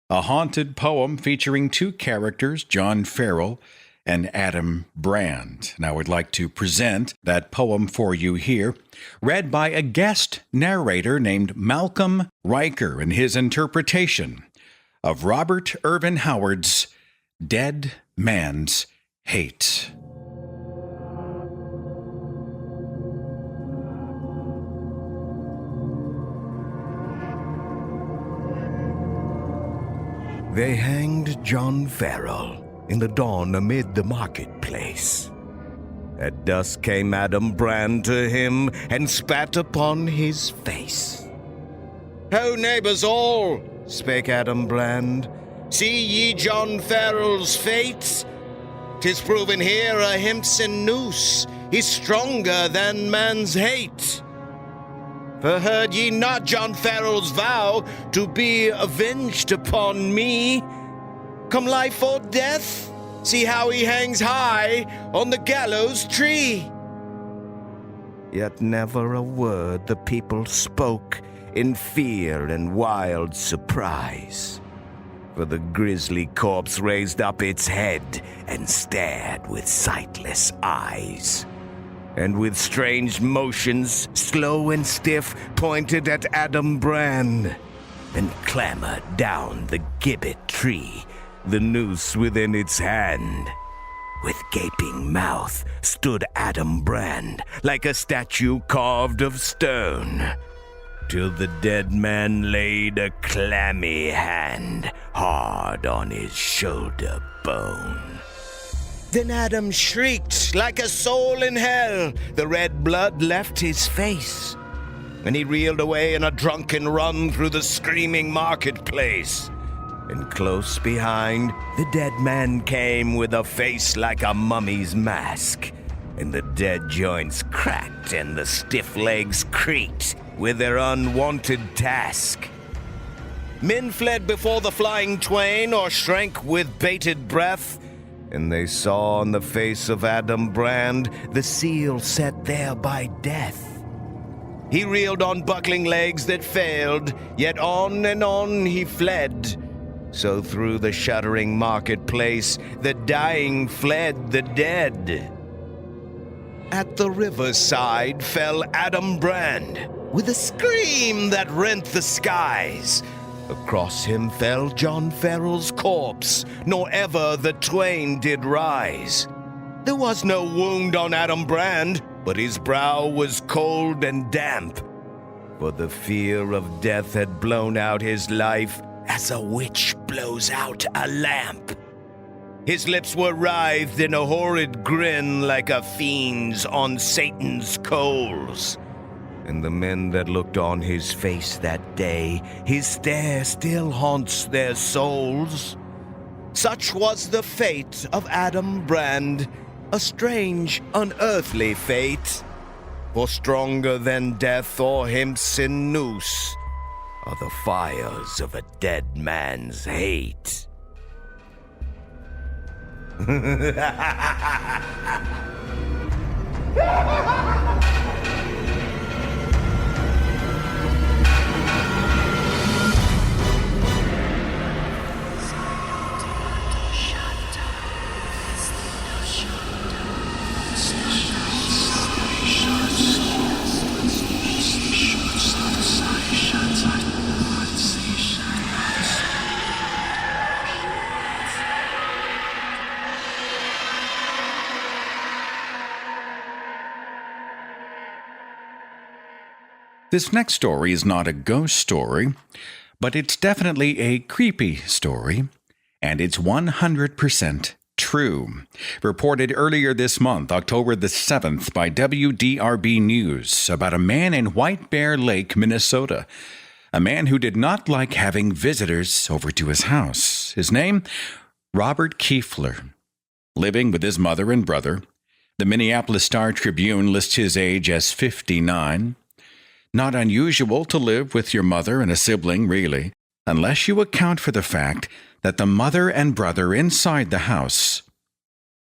S7: A haunted poem featuring two characters, John Farrell and Adam Brand. And I would like to present that poem for you here, read by a guest narrator named Malcolm Riker in his interpretation of Robert Irvin Howard's Dead Man's Hate.
S11: They hanged John Farrell in the dawn amid the marketplace. At dusk came Adam Brand to him and spat upon his face. "Ho, neighbors all," spake Adam Brand, "see ye John Farrell's fate? 'Tis proven here a hempsen noose is stronger than man's hate. For heard ye not John Farrell's vow to be avenged upon me? Come life or death, see how he hangs high on the gallows tree." Yet never a word the people spoke in fear and wild surprise. For the grisly corpse raised up its head and stared with sightless eyes, and with strange motions, slow and stiff, pointed at Adam Brand, and clambered down the gibbet tree, the noose within its hand. With gaping mouth stood Adam Brand, like a statue carved of stone, till the dead man laid a clammy hand hard on his shoulder bone. Then Adam shrieked like a soul in hell. The red blood left his face, and he reeled away in a drunken run through the screaming marketplace. And close behind, the dead man came with a face like a mummy's mask, and the dead joints cracked and the stiff legs creaked with their unwanted task. Men fled before the flying twain or shrank with bated breath, and they saw on the face of Adam Brand the seal set there by death. He reeled on buckling legs that failed, yet on and on he fled. So through the shuddering marketplace, the dying fled the dead. At the riverside fell Adam Brand, with a scream that rent the skies. Across him fell John Farrell's corpse, nor ever the twain did rise. There was no wound on Adam Brand, but his brow was cold and damp, for the fear of death had blown out his life as a witch blows out a lamp. His lips were writhed in a horrid grin like a fiend's on Satan's coals. And the men that looked on his face that day, his stare still haunts their souls. Such was the fate of Adam Brand, a strange, unearthly fate. For stronger than death or hempen noose are the fires of a dead man's hate.
S7: This next story is not a ghost story, but it's definitely a creepy story, and it's 100% true. Reported earlier this month, October the 7th, by WDRB News about a man in White Bear Lake, Minnesota. A man who did not like having visitors over to his house. His name, Robert Kiefler. Living with his mother and brother. The Minneapolis Star-Tribune lists his age as 59. Not unusual to live with your mother and a sibling, really, unless you account for the fact that the mother and brother inside the house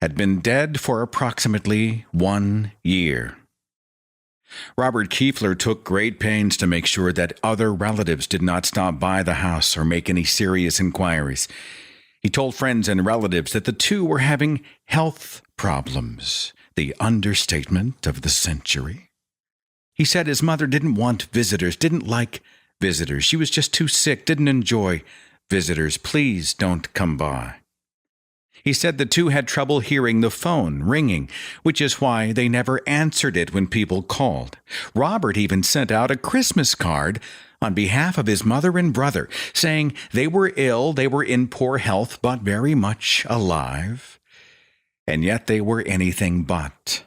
S7: had been dead for approximately 1 year. Robert Kiefler took great pains to make sure that other relatives did not stop by the house or make any serious inquiries. He told friends and relatives that the two were having health problems, the understatement of the century. He said his mother didn't want visitors, didn't like visitors. She was just too sick, didn't enjoy visitors. Please don't come by. He said the two had trouble hearing the phone ringing, which is why they never answered it when people called. Robert even sent out a Christmas card on behalf of his mother and brother, saying they were ill, they were in poor health, but very much alive. And yet they were anything but.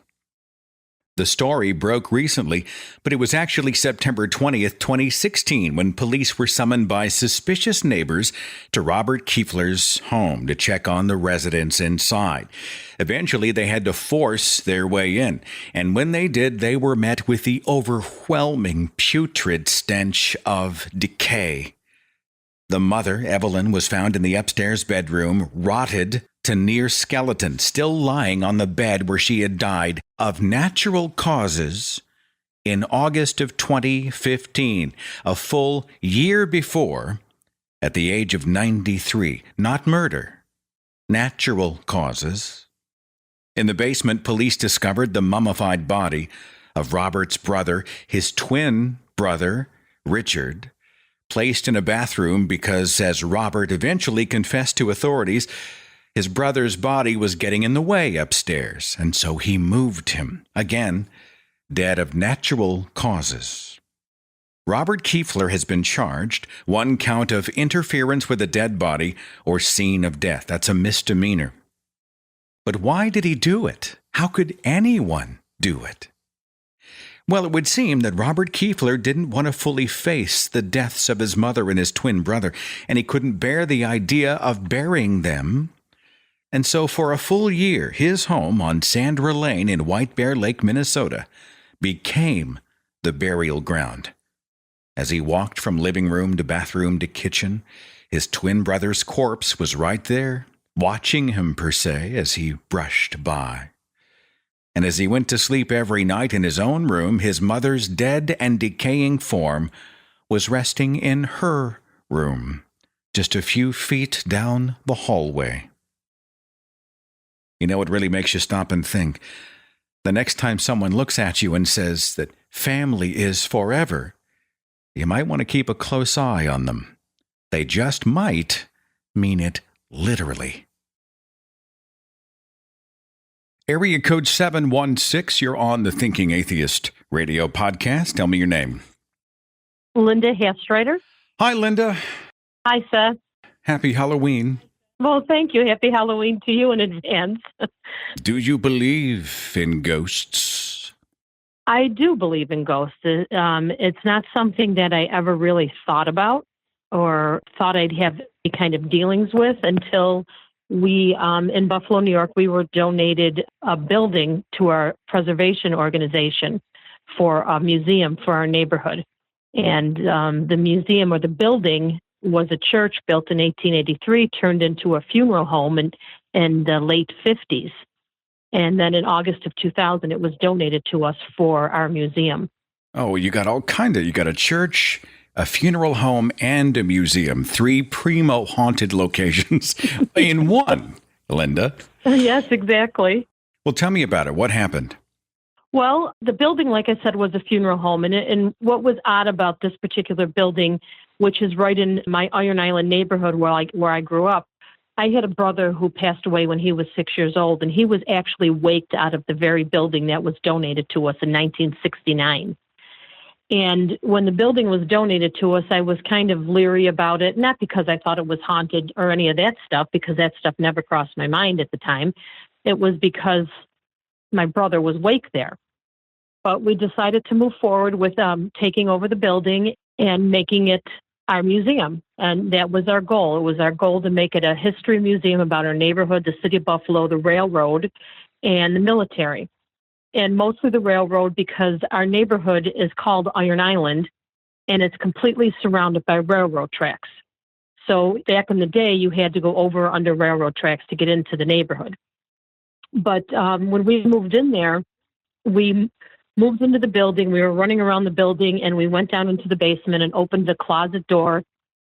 S7: The story broke recently, but it was actually September 20th, 2016, when police were summoned by suspicious neighbors to Robert Kiefler's home to check on the residents inside. Eventually, they had to force their way in, and when they did, they were met with the overwhelming putrid stench of decay. The mother, Evelyn, was found in the upstairs bedroom, rotted to near skeleton, still lying on the bed where she had died of natural causes in August of 2015, a full year before at the age of 93. Not murder. Natural causes. In the basement, police discovered the mummified body of Robert's brother, his twin brother, Richard, placed in a bathroom because, as Robert eventually confessed to authorities, his brother's body was getting in the way upstairs, and so he moved him. Again, dead of natural causes. Robert Kiefler has been charged, one count of interference with a dead body or scene of death. That's a misdemeanor. But why did he do it? How could anyone do it? Well, it would seem that Robert Kiefler didn't want to fully face the deaths of his mother and his twin brother, and he couldn't bear the idea of burying them. And so for a full year, his home on Sandra Lane in White Bear Lake, Minnesota, became the burial ground. As he walked from living room to bathroom to kitchen, his twin brother's corpse was right there, watching him per se as he brushed by. And as he went to sleep every night in his own room, his mother's dead and decaying form was resting in her room, just a few feet down the hallway. You know, it really makes you stop and think. The next time someone looks at you and says that family is forever, you might want to keep a close eye on them. They just might mean it literally. Area code 716, you're on the Thinking Atheist radio podcast. Tell me your name.
S12: Linda Hastreiter.
S7: Hi, Linda.
S12: Hi, Seth.
S7: Happy Halloween.
S12: Well, thank you. Happy Halloween to you in advance.
S7: Do you believe in ghosts?
S12: I do believe in ghosts. It's not something that I ever really thought about or thought I'd have any kind of dealings with until we, in Buffalo, New York, we were donated a building to our preservation organization for a museum for our neighborhood. And the museum or the building was a church built in 1883, turned into a funeral home in the late 50s. And then in August of 2000, it was donated to us for our museum.
S7: Oh, you got all kind of, you got a church, a funeral home, and a museum. 3 primo haunted locations in one, Linda.
S12: Yes, exactly.
S7: Well, tell me about it. What happened?
S12: Well, the building, like I said, was a funeral home. And what was odd about this particular building, which is right in my Iron Island neighborhood where I grew up, I had a brother who passed away when he was 6 years old, and he was actually waked out of the very building that was donated to us in 1969. And when the building was donated to us, I was kind of leery about it, not because I thought it was haunted or any of that stuff, because that stuff never crossed my mind at the time. It was because my brother was waked there. But we decided to move forward with taking over the building and making it our museum. And that was our goal. It was our goal to make it a history museum about our neighborhood, the city of Buffalo, the railroad, and the military. And mostly the railroad, because our neighborhood is called Iron Island, and it's completely surrounded by railroad tracks. So back in the day, you had to go over under railroad tracks to get into the neighborhood. But when we moved in there, we moved into the building. We were running around the building, and we went down into the basement and opened the closet door.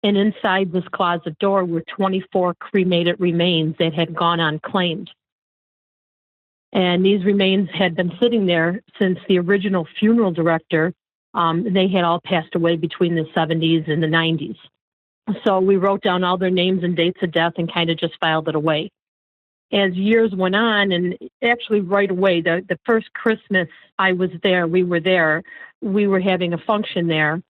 S12: And inside this closet door were 24 cremated remains that had gone unclaimed. And these remains had been sitting there since the original funeral director. They had all passed away between the 70s and the 90s. So we wrote down all their names and dates of death and kind of just filed it away. As years went on, and actually right away, the first Christmas I was there, we were having a function there,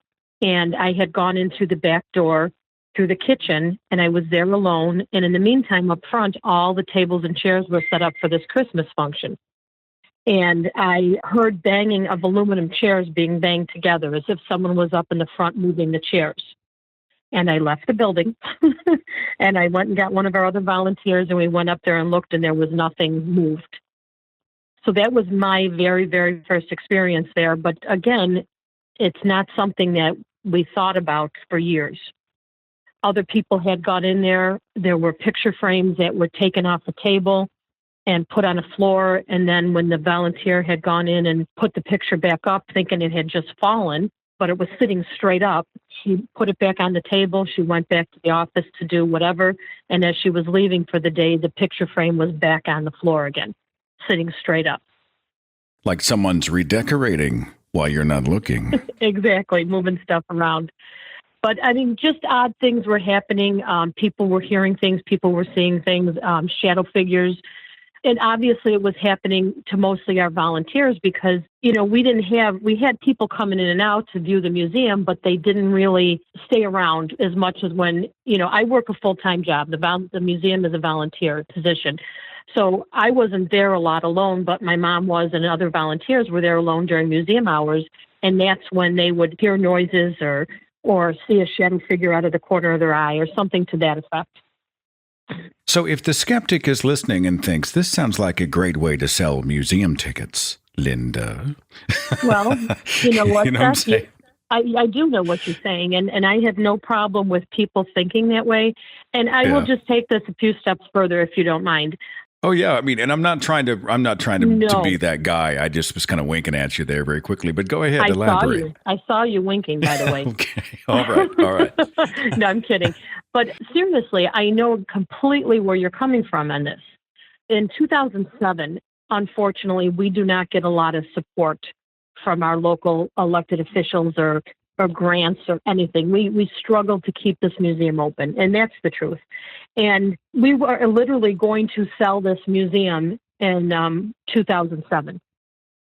S12: and I had gone in through the back door, through the kitchen, and I was there alone. And in the meantime, up front, all the tables and chairs were set up for this Christmas function. And I heard banging of aluminum chairs being banged together as if someone was up in the front moving the chairs. And I left the building and I went and got one of our other volunteers, and we went up there and looked, and there was nothing moved. So that was my very, very first experience there. But again, it's not something that we thought about for years. Other people had got in there. There were picture frames that were taken off the table and put on the floor. And then when the volunteer had gone in and put the picture back up, thinking it had just fallen, but it was sitting straight up. She put it back on the table. She went back to the office to do whatever. And as she was leaving for the day, the picture frame was back on the floor again, sitting straight up.
S7: Like someone's redecorating while you're not looking.
S12: Exactly, moving stuff around. But, I mean, just odd things were happening. People were hearing things. People were seeing things, shadow figures. And obviously it was happening to mostly our volunteers because, you know, we had people coming in and out to view the museum, but they didn't really stay around as much as when, you know, I work a full-time job. The museum is a volunteer position. So I wasn't there a lot alone, but my mom was, and other volunteers were there alone during museum hours. And that's when they would hear noises or see a shadow figure out of the corner of their eye or something to that effect.
S7: So if the skeptic is listening and thinks, this sounds like a great way to sell museum tickets, Linda.
S12: Well, you know what?
S7: You know what I'm saying?
S12: I do know what you're saying, and I have no problem with people thinking that way. And I will just take this a few steps further, if you don't mind.
S7: Oh yeah, I mean, and I'm not trying to be that guy. I just was kind of winking at you there very quickly, but go ahead, elaborate.
S12: I saw you winking, by the way.
S7: Okay, all right.
S12: No, I'm kidding. But seriously, I know completely where you're coming from on this. In 2007, unfortunately, we do not get a lot of support from our local elected officials or grants or anything. We struggle to keep this museum open, and that's the truth. And we were literally going to sell this museum in 2007.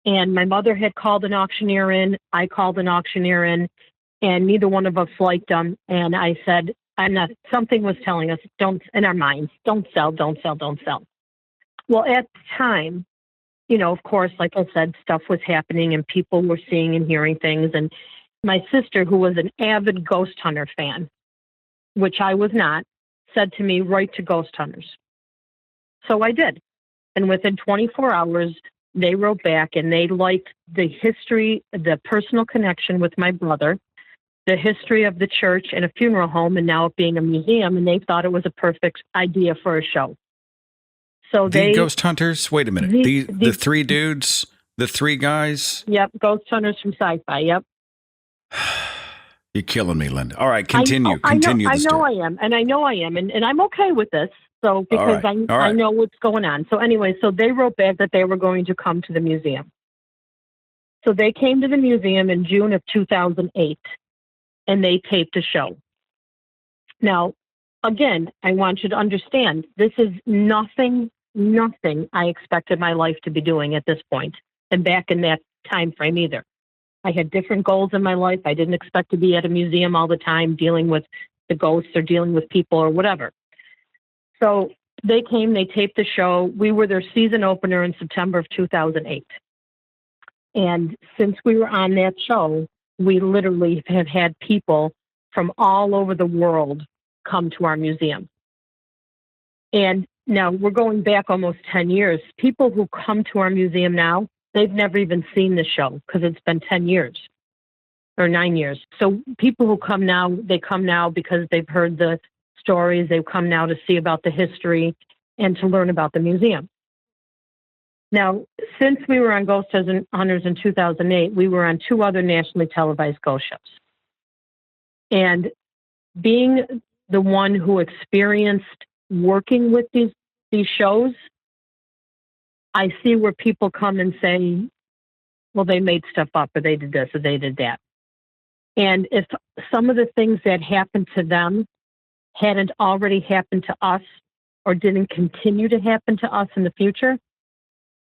S12: And my mother had called an auctioneer in, I called an auctioneer in, and neither one of us liked them. And I said, something was telling us, in our minds, don't sell. Well, at the time, you know, of course, like I said, stuff was happening and people were seeing and hearing things. And my sister, who was an avid ghost hunter fan, which I was not, said to me, write to ghost hunters. So I did. And within 24 hours, they wrote back and they liked the history, the personal connection with my brother, the history of the church and a funeral home, and now it being a museum, and they thought it was a perfect idea for a show. So
S7: the ghost hunters, wait a minute. The three dudes, the three guys?
S12: Yep, ghost hunters from Sci-Fi, yep.
S7: You're killing me, Linda. All right, continue the story.
S12: I know I am, and I'm okay with this. So because I know what's going on. So anyway, so they wrote back that they were going to come to the museum. So they came to the museum in June of 2008, and they taped a show. Now, again, I want you to understand, this is nothing I expected my life to be doing at this point, and back in that time frame either. I had different goals in my life. I didn't expect to be at a museum all the time dealing with the ghosts or dealing with people or whatever. So they came, they taped the show. We were their season opener in September of 2008. And since we were on that show, we literally have had people from all over the world come to our museum. And now we're going back almost 10 years. People who come to our museum now, they've never even seen the show because it's been 10 years or 9 years. So people who come now, they come now because they've heard the stories. They've come now to see about the history and to learn about the museum. Now, since we were on Ghost Hunters in 2008, we were on 2 other nationally televised ghost shows. And being the one who experienced working with these shows, I see where people come and say, well, they made stuff up, or they did this, or they did that. And if some of the things that happened to them hadn't already happened to us or didn't continue to happen to us in the future,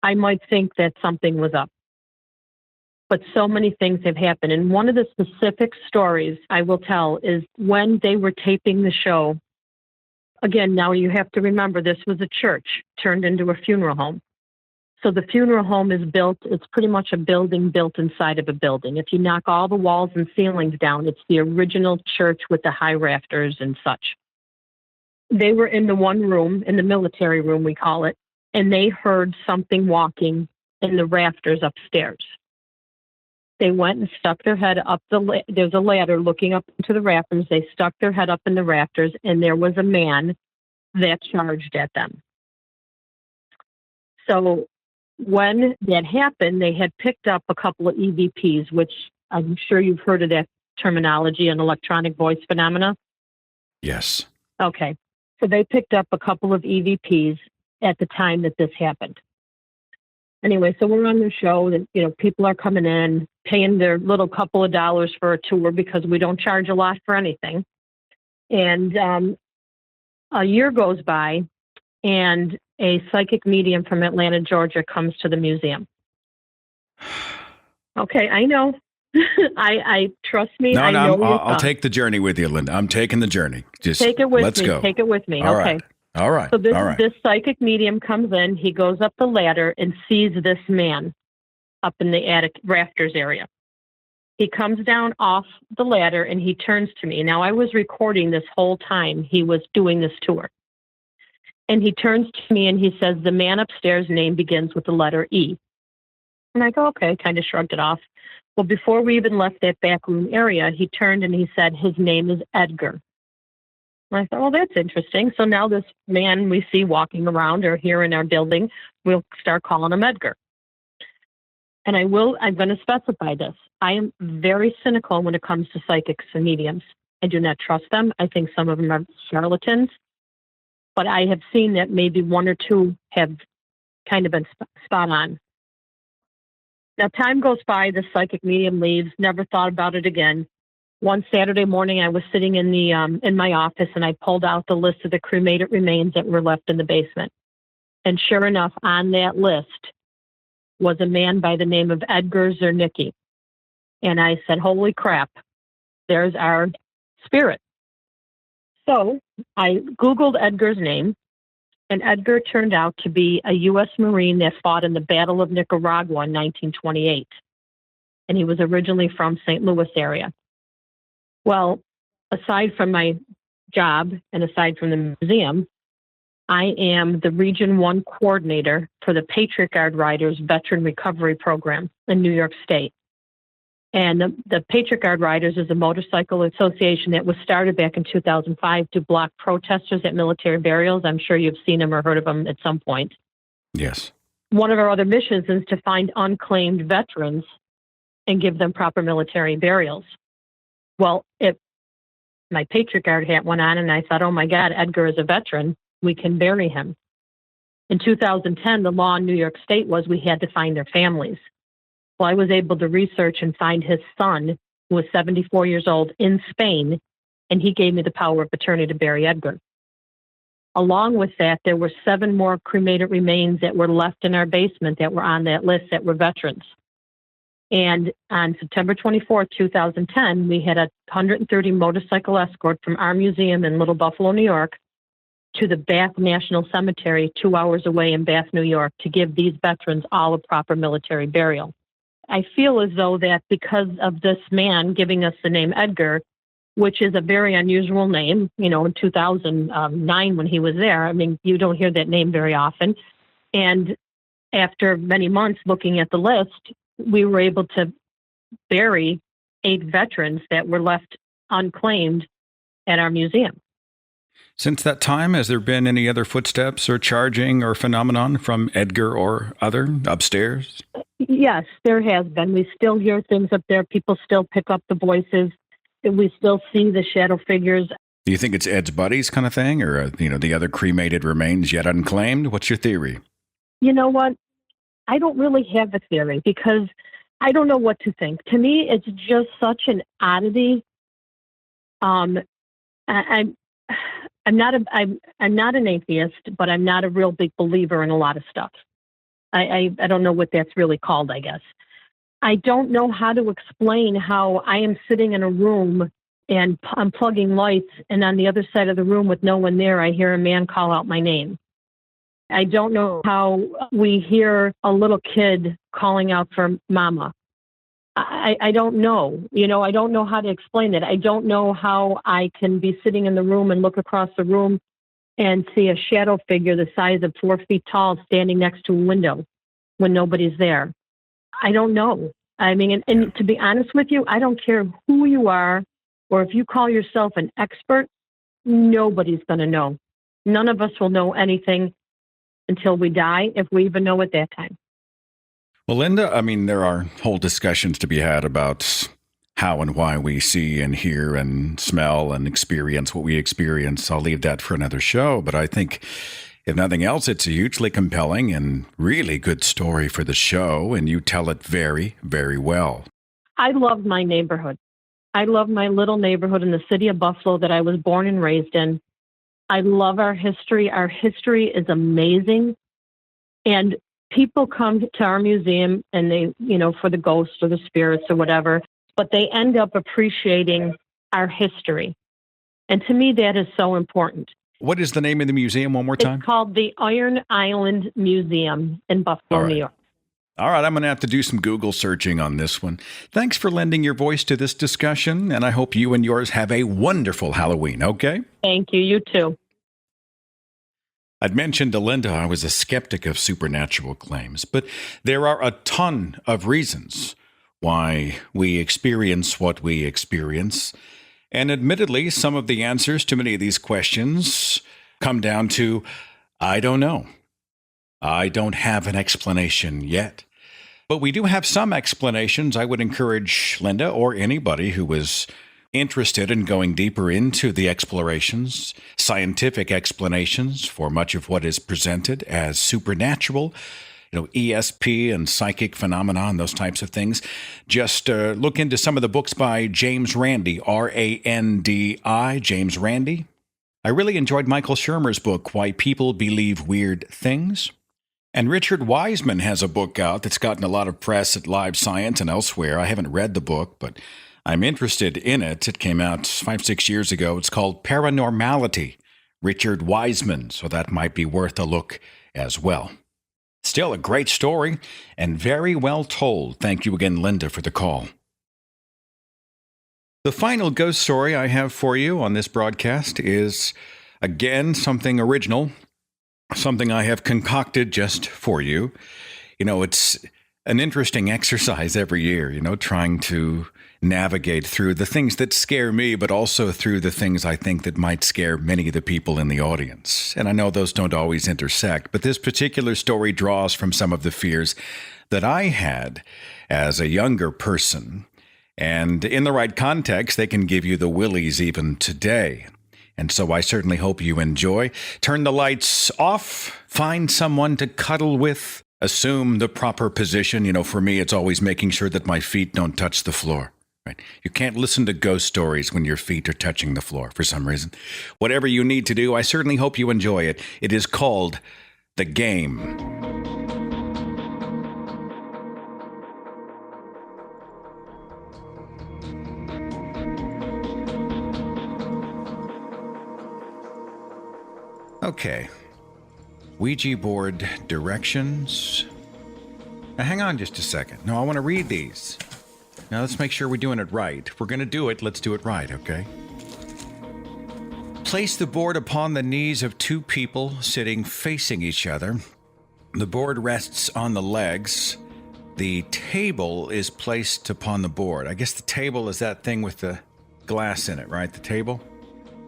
S12: I might think that something was up. But so many things have happened. And one of the specific stories I will tell is when they were taping the show. Again, now you have to remember this was a church turned into a funeral home. So the funeral home is built, it's pretty much a building built inside of a building. If you knock all the walls and ceilings down, it's the original church with the high rafters and such. They were in the one room, in the military room we call it, and they heard something walking in the rafters upstairs. They went and stuck their head up there's a ladder looking up into the rafters. They stuck their head up in the rafters, and there was a man that charged at them. So when that happened, they had picked up a couple of EVPs, which I'm sure you've heard of that terminology, an electronic voice phenomena.
S7: Yes.
S12: Okay. So they picked up a couple of EVPs at the time that this happened. Anyway, so we're on the show that, people are coming in, paying their little couple of dollars for a tour because we don't charge a lot for anything. And a year goes by and a psychic medium from Atlanta, Georgia comes to the museum. Okay, I know. I trust me.
S7: No,
S12: I know
S7: I'll take the journey with you, Linda. I'm taking the journey. Just
S12: take it with
S7: let's
S12: me.
S7: go.
S12: Take it with me.
S7: All
S12: okay.
S7: Right. All right.
S12: So
S7: All
S12: this psychic medium comes in. He goes up the ladder and sees this man up in the attic rafters area. He comes down off the ladder and he turns to me. Now, I was recording this whole time he was doing this tour. And he turns to me and he says, the man upstairs' name begins with the letter E. And I go, okay, kind of shrugged it off. Well, before we even left that back room area, he turned and he said, his name is Edgar. And I thought, well, that's interesting. So now this man we see walking around or here in our building, we'll start calling him Edgar. And I'm going to specify this. I am very cynical when it comes to psychics and mediums. I do not trust them. I think some of them are charlatans. But I have seen that maybe one or two have kind of been spot on. Now, time goes by, the psychic medium leaves, never thought about it again. One Saturday morning, I was sitting in my office, and I pulled out the list of the cremated remains that were left in the basement. And sure enough, on that list was a man by the name of Edgar Zernicki. And I said, holy crap, there's our spirit. So I Googled Edgar's name, and Edgar turned out to be a U.S. Marine that fought in the Battle of Nicaragua in 1928. And he was originally from St. Louis area. Well, aside from my job and aside from the museum, I am the Region 1 coordinator for the Patriot Guard Riders Veteran Recovery Program in New York State. And the Patriot Guard Riders is a motorcycle association that was started back in 2005 to block protesters at military burials. I'm sure you've seen them or heard of them at some point.
S7: Yes.
S12: One of our other missions is to find unclaimed veterans and give them proper military burials. Well, my Patriot Guard hat went on, and I thought, oh, my God, Edgar is a veteran. We can bury him. In 2010, the law in New York State was we had to find their families. Well, I was able to research and find his son, who was 74 years old, in Spain, and he gave me the power of attorney to bury Edgar. Along with that, there were 7 more cremated remains that were left in our basement that were on that list that were veterans. And on September 24, 2010, we had a 130 motorcycle escort from our museum in Little Buffalo, New York, to the Bath National Cemetery 2 hours away in Bath, New York, to give these veterans all a proper military burial. I feel as though that because of this man giving us the name Edgar, which is a very unusual name, in 2009 when he was there, I mean, you don't hear that name very often. And after many months looking at the list, we were able to bury 8 veterans that were left unclaimed at our museum.
S7: Since that time, has there been any other footsteps or charging or phenomenon from Edgar or other upstairs?
S12: Yes, there has been. We still hear things up there. People still pick up the voices. We still see the shadow figures.
S7: Do you think it's Ed's buddies kind of thing, or the other cremated remains yet unclaimed? What's your theory? You know what? I don't really have a theory because I don't know what to think. To me, it's just such an oddity. I'm not an atheist, but I'm not a real big believer in a lot of stuff. I don't know what that's really called, I guess. I don't know how to explain how I am sitting in a room and I'm plugging lights, and on the other side of the room with no one there, I hear a man call out my name. I don't know how we hear a little kid calling out for mama. I don't know. I don't know how to explain it. I don't know how I can be sitting in the room and look across the room and see a shadow figure the size of 4 feet tall standing next to a window when nobody's there. I don't know. I mean, and to be honest with you, I don't care who you are or if you call yourself an expert, nobody's going to know. None of us will know anything until we die, if we even know at that time. Well, Linda, I mean, there are whole discussions to be had about how and why we see and hear and smell and experience what we experience. I'll leave that for another show, but I think if nothing else, it's a hugely compelling and really good story for the show, and you tell it very, very well.
S12: I love my neighborhood. I love my little neighborhood in the city of Buffalo that I was born and raised in. I love our history. Our history is amazing. And people come to our museum and they, for the ghosts or the spirits or whatever, but they end up appreciating our history. And to me, that is so important.
S7: What is the name of the museum one more time?
S12: It's called the Iron Island Museum in Buffalo, New York.
S7: All right, I'm going to have to do some Google searching on this one. Thanks for lending your voice to this discussion, and I hope you and yours have a wonderful Halloween, okay?
S12: Thank you. You too.
S7: I'd mentioned to Linda I was a skeptic of supernatural claims, but there are a ton of reasons why we experience what we experience. And admittedly, some of the answers to many of these questions come down to, I don't know. I don't have an explanation yet. But we do have some explanations. I would encourage Linda or anybody who is interested in going deeper into the explorations, scientific explanations for much of what is presented as supernatural, ESP and psychic phenomena and those types of things. Just look into some of the books by James Randi, R-A-N-D-I, James Randi. I really enjoyed Michael Shermer's book, Why People Believe Weird Things. And Richard Wiseman has a book out that's gotten a lot of press at Live Science and elsewhere. I haven't read the book, but I'm interested in it. It came out 5-6 years ago. It's called Paranormality, Richard Wiseman, so that might be worth a look as well. Still a great story and very well told. Thank you again, Linda, for the call. The final ghost story I have for you on this broadcast is, again, something original, something I have concocted just for you. It's an interesting exercise every year, trying to navigate through the things that scare me, but also through the things I think that might scare many of the people in the audience. And I know those don't always intersect, but this particular story draws from some of the fears that I had as a younger person. And in the right context, they can give you the willies even today. And so I certainly hope you enjoy. Turn the lights off, find someone to cuddle with, assume the proper position. For me, it's always making sure that my feet don't touch the floor. Right? You can't listen to ghost stories when your feet are touching the floor for some reason. Whatever you need to do, I certainly hope you enjoy it. It is called The Game. Okay. Ouija board directions. Now, hang on just a second. No, I want to read these. Now, let's make sure we're doing it right. If we're going to do it, let's do it right, okay? Place the board upon the knees of two people sitting facing each other. The board rests on the legs. The table is placed upon the board. I guess the table is that thing with the glass in it, right? The table?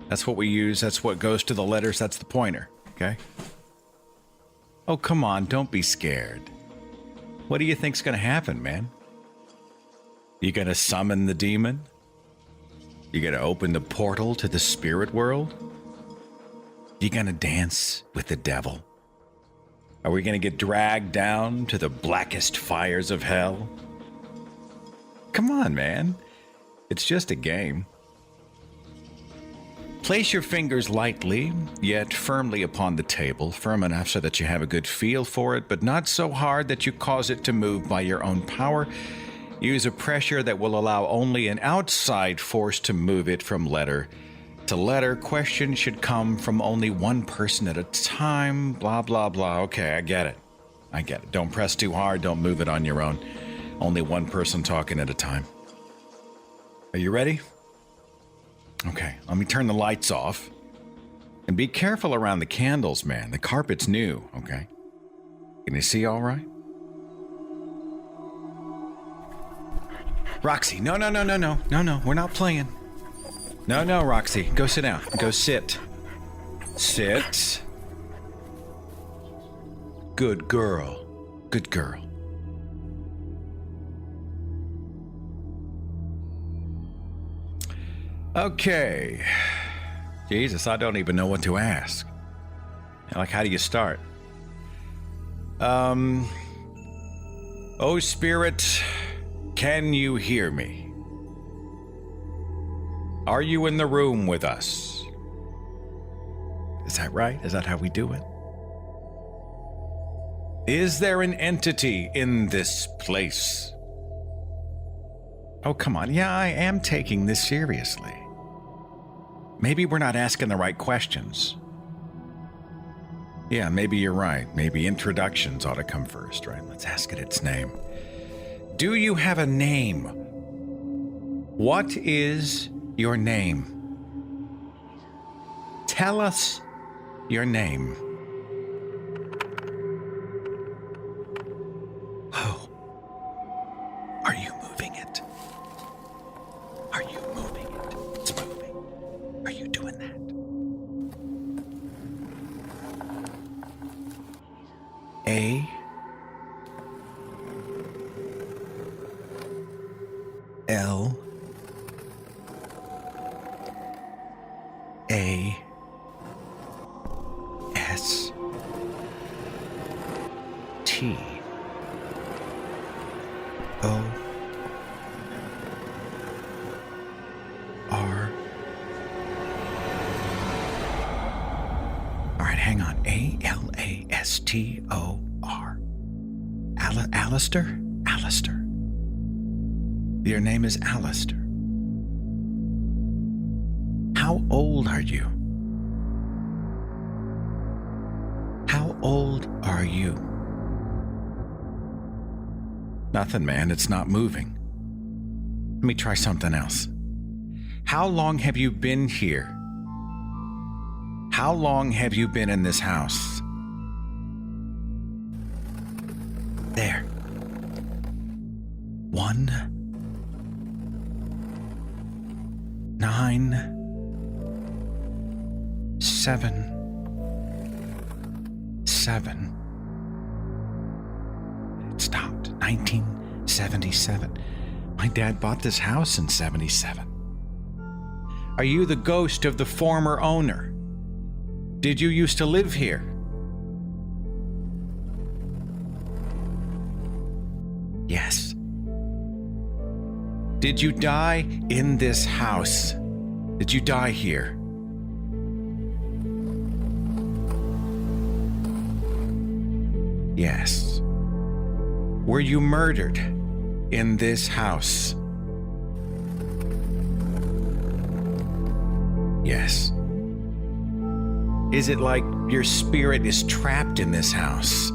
S7: That's what we use. That's what goes to the letters. That's the pointer, okay? Oh, come on. Don't be scared. What do you think's going to happen, man? You going to summon the demon? You going to open the portal to the spirit world? You going to dance with the devil? Are we going to get dragged down to the blackest fires of hell? Come on, man. It's just a game. Place your fingers lightly, yet firmly upon the table, firm enough so that you have a good feel for it, but not so hard that you cause it to move by your own power. Use a pressure that will allow only an outside force to move it from letter to letter. Questions should come from only one person at a time, blah, blah, blah. Okay, I get it. Don't press too hard. Don't move it on your own. Only one person talking at a time. Are you ready? Okay, let me turn the lights off. And be careful around the candles, man. The carpet's new, okay? Can you see all right? Roxy, no, we're not playing. No, Roxy, go sit down. Go sit. Sit. Good girl. Okay. Jesus, I don't even know what to ask. Like, how do you start? Oh, Spirit, can you hear me? Are you in the room with us? Is that right? Is that how we do it? Is there an entity in this place? Oh, come on. Yeah, I am taking this seriously. Maybe we're not asking the right questions. Yeah, maybe you're right. Maybe introductions ought to come first, right? Let's ask it its name. Do you have a name? What is your name? Tell us your name. Oh. Are you moving it? Are you moving it? It's moving. Are you doing that? A L A S T O R. All right, hang on. A-L-A-S-T-O-R. Alistair? Alistair. Your name is Alistair. How old are you? How old are you? Nothing, man. It's not moving. Let me try something else. How long have you been here? How long have you been in this house? There. 1 9 7 7. It stopped. 1977. My dad bought this house in 77. Are you the ghost of the former owner? Did you used to live here? Yes. Did you die in this house? Did you die here? Yes. Were you murdered in this house? Yes. Is it like your spirit is trapped in this house?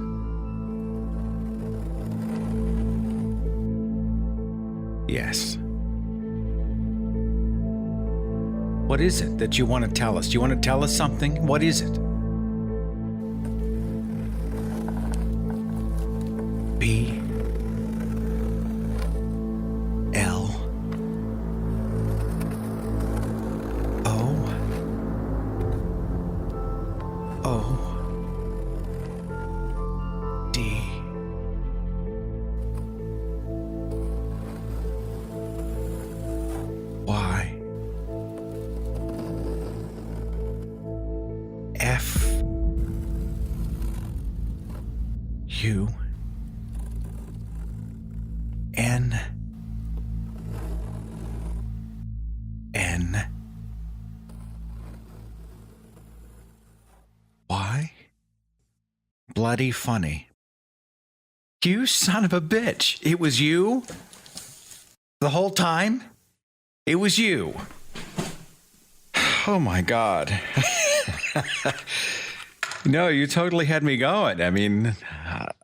S7: Yes. What is it that you want to tell us? Do you want to tell us something? What is it? B L O O D Y F U N Y. Bloody funny. You son of a bitch. It was you? The whole time? It was you. Oh my God. No, you totally had me going. I mean,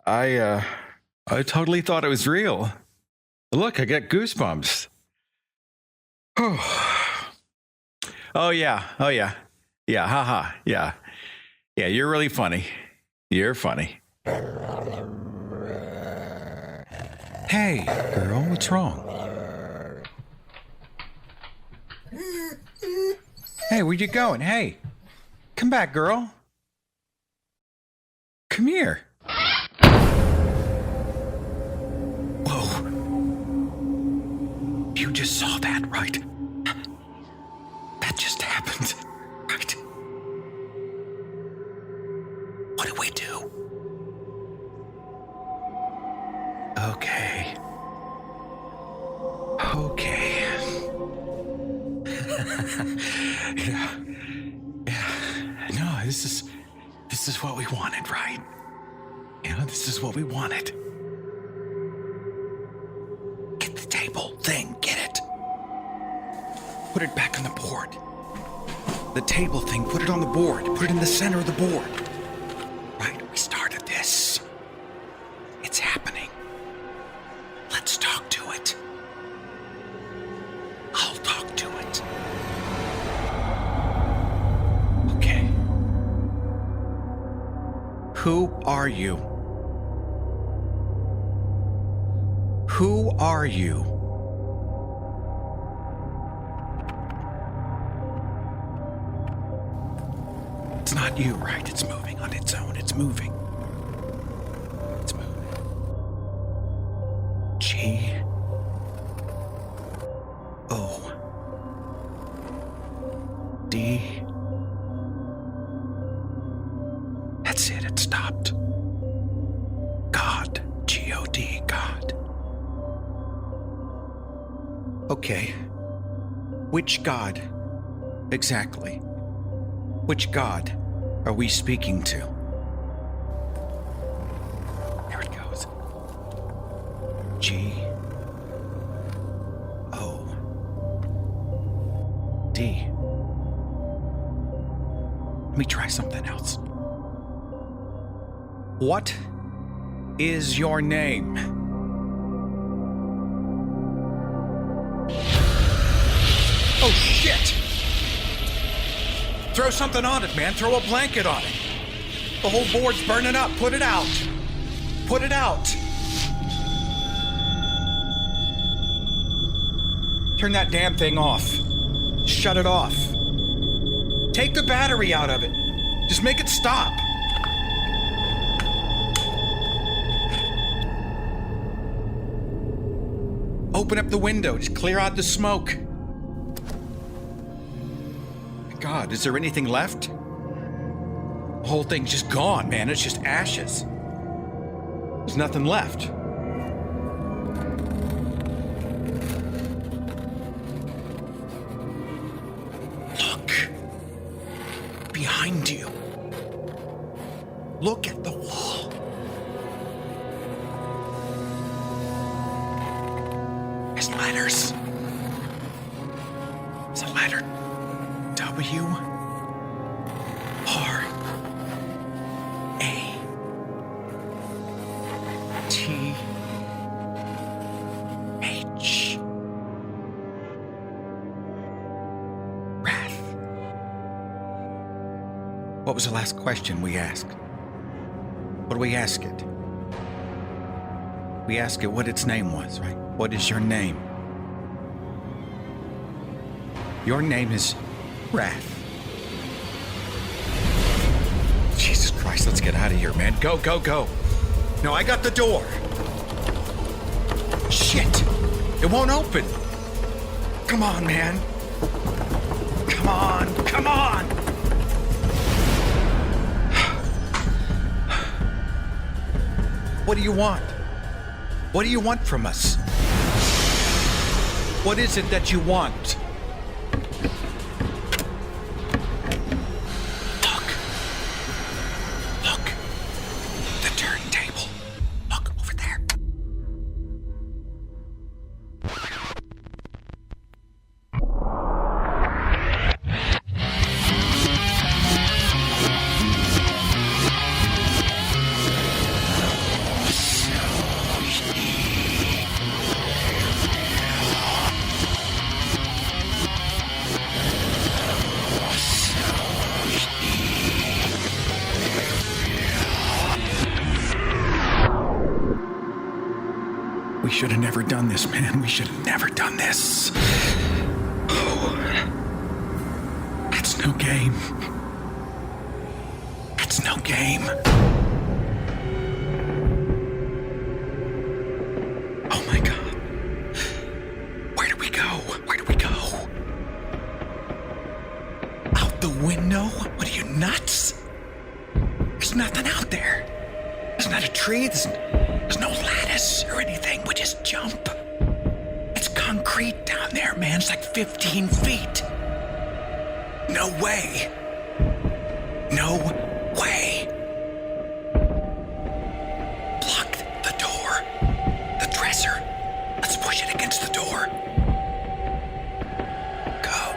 S7: I totally thought it was real. Look, I get goosebumps. Oh yeah. Oh yeah. Yeah, haha. Yeah. Yeah, you're really funny. You're funny. Hey, girl, what's wrong? Hey, where you going? Hey, come back, girl. Come here. Whoa. You just saw that, right? Okay. Okay. Yeah. No, this is what we wanted, right? Yeah, this is what we wanted. Get the table thing, get it. Put it back on the board. The table thing, put it on the board. Put it in the center of the board. Right, we started this. It's happening. Let's talk to it. I'll talk to it. Okay. Who are you? Who are you? It's not you, right? It's moving on its own. It's moving. It's moving. G. O. D. That's it. It stopped. God. G-O-D. God. Okay. Which God? Exactly. Which God are we speaking to? There it goes. G. O. D. Let me try something else. What is your name? Oh, shit! Throw something on it, man. Throw a blanket on it. The whole board's burning up. Put it out. Put it out. Turn that damn thing off. Shut it off. Take the battery out of it. Just make it stop. Open up the window. Just clear out the smoke. God, is there anything left? The whole thing's just gone, man. It's just ashes. There's nothing left. Look. Behind you. Look at the wall. There's letters. There's a letter. W R A T H. Wrath. What was the last question we asked? What do we ask it? We ask it what its name was, right? What is your name? Your name is Wrath. Jesus Christ, let's get out of here, man. Go, go, go. No, I got the door. Shit. It won't open. Come on, man. Come on, come on. What do you want? What do you want from us? What is it that you want? We should have never done this, man. We should have never done this. Oh. That's no game. That's no game. Oh my God. Where do we go? Where do we go? Out the window? What are you, nuts? There's nothing out there. There's not a tree. There's no lattice or anything. It's like 15 feet. No way. No way. Block the door. The dresser. Let's push it against the door. Go.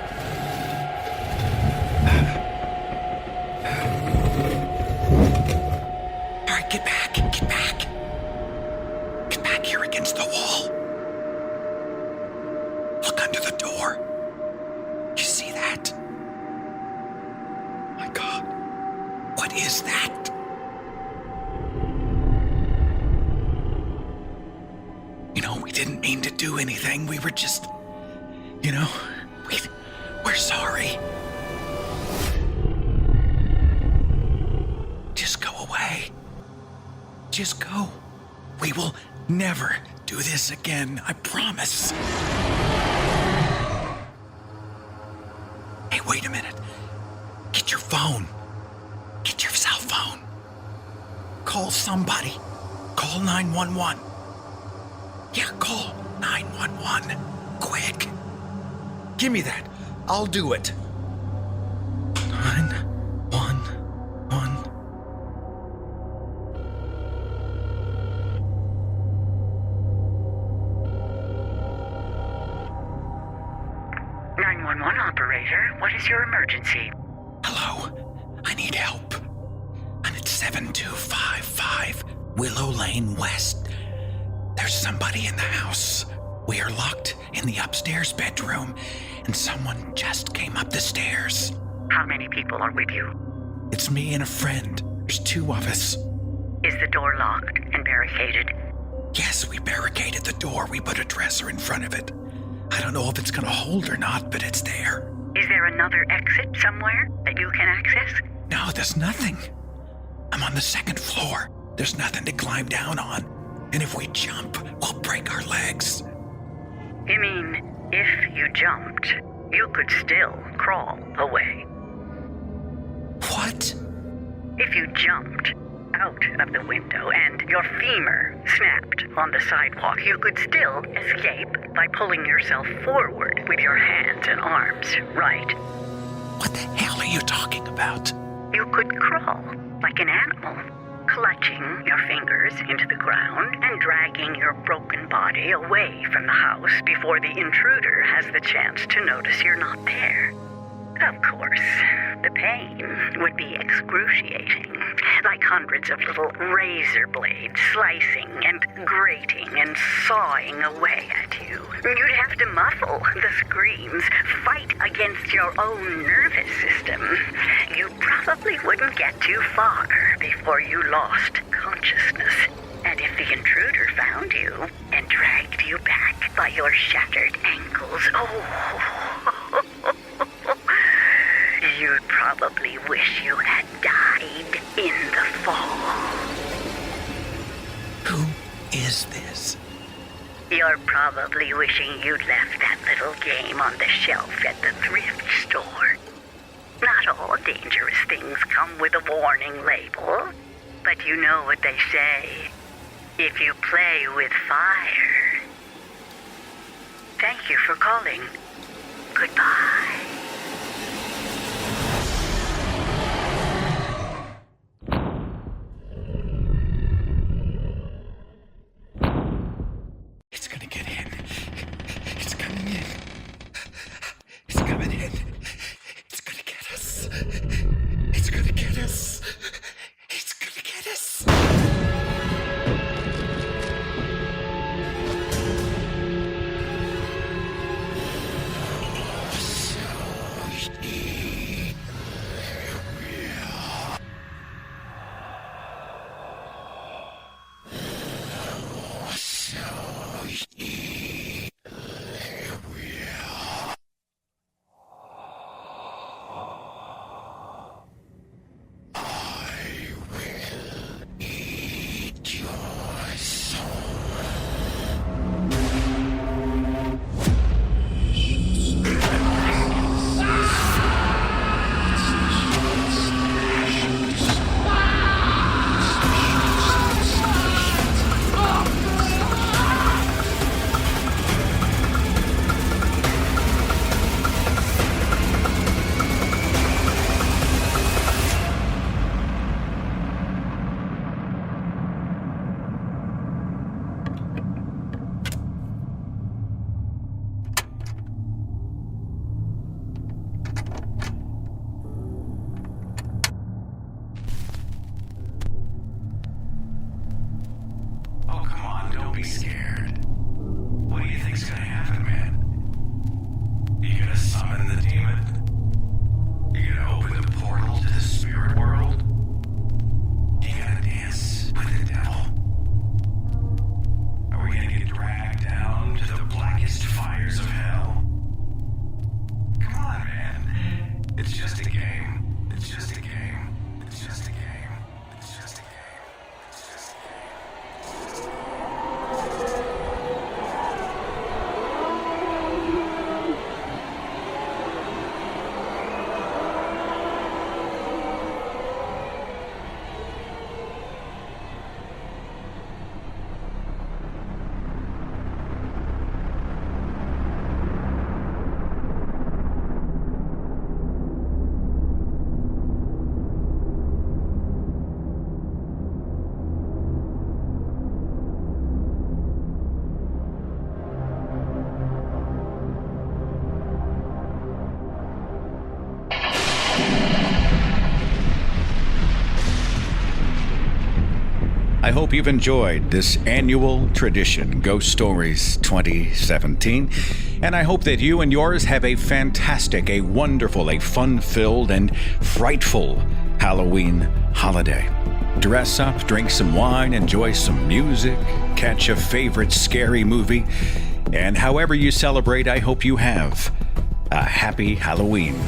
S7: All right, get back. Get back. Get back here against the wall. Look under the door. You see that? My God. What is that? You know, we didn't mean to do anything. We were just, you know, we're sorry. Just go away. Just go. We will never do this again, I promise. Hey, wait a minute. Get your phone. Get your cell phone. Call somebody. Call 911. Yeah, call 911. Quick. Give me that. I'll do it. 911.
S13: 911 operator, what is your emergency?
S7: Hello. I need help. I'm at 7255 Willow Lane West. There's somebody in the house. We are locked in the upstairs bedroom, and someone just came up the stairs.
S13: How many people are with you?
S7: It's me and a friend. There's 2 of us.
S13: Is the door locked and barricaded?
S7: Yes, we barricaded the door. We put a dresser in front of it. I don't know if it's gonna hold or not, but it's there.
S13: Is there another exit somewhere that you can access?
S7: No, there's nothing. I'm on the 2nd floor. There's nothing to climb down on. And if we jump, we'll break our legs.
S13: You mean, if you jumped, you could still crawl away?
S7: What?
S13: If you jumped out of the window and your femur snapped on the sidewalk, you could still escape by pulling yourself forward with your hands and arms, right?
S7: What the hell are you talking about?
S13: You could crawl like an animal, clutching your fingers into the ground and dragging your broken body away from the house before the intruder has the chance to notice you're not there. Of course, the pain would be excruciating, like hundreds of little razor blades slicing and grating and sawing away at you. You'd have to muffle the screams, fight against your own nervous system. You probably wouldn't get too far before you lost consciousness. And if the intruder found you and dragged you back by your shattered ankles, you'd probably wish you had died in the fall.
S7: Who is this?
S13: You're probably wishing you'd left that little game on the shelf at the thrift store. Not all dangerous things come with a warning label, but you know what they say. If you play with fire. Thank you for calling. Goodbye.
S7: It's gonna get in. It's coming in. It's coming in. It's gonna get us. It's gonna get us. It's gonna get us. Oh, come on, don't be scared. What do you think's gonna happen, man? You gonna summon the demon? You gonna open the portal to the spirit world? You gonna dance with the devil? Are we gonna get dragged down to the blackest fires of hell? Come on, man. It's just a game. It's just a game. It's just a game. It's just a game. It's just a game. I hope you've enjoyed this annual tradition, Ghost Stories 2017, and I hope that you and yours have a fantastic, a wonderful, a fun-filled, and frightful Halloween holiday. Dress up, drink some wine, enjoy some music, catch a favorite scary movie, and however you celebrate, I hope you have a happy Halloween.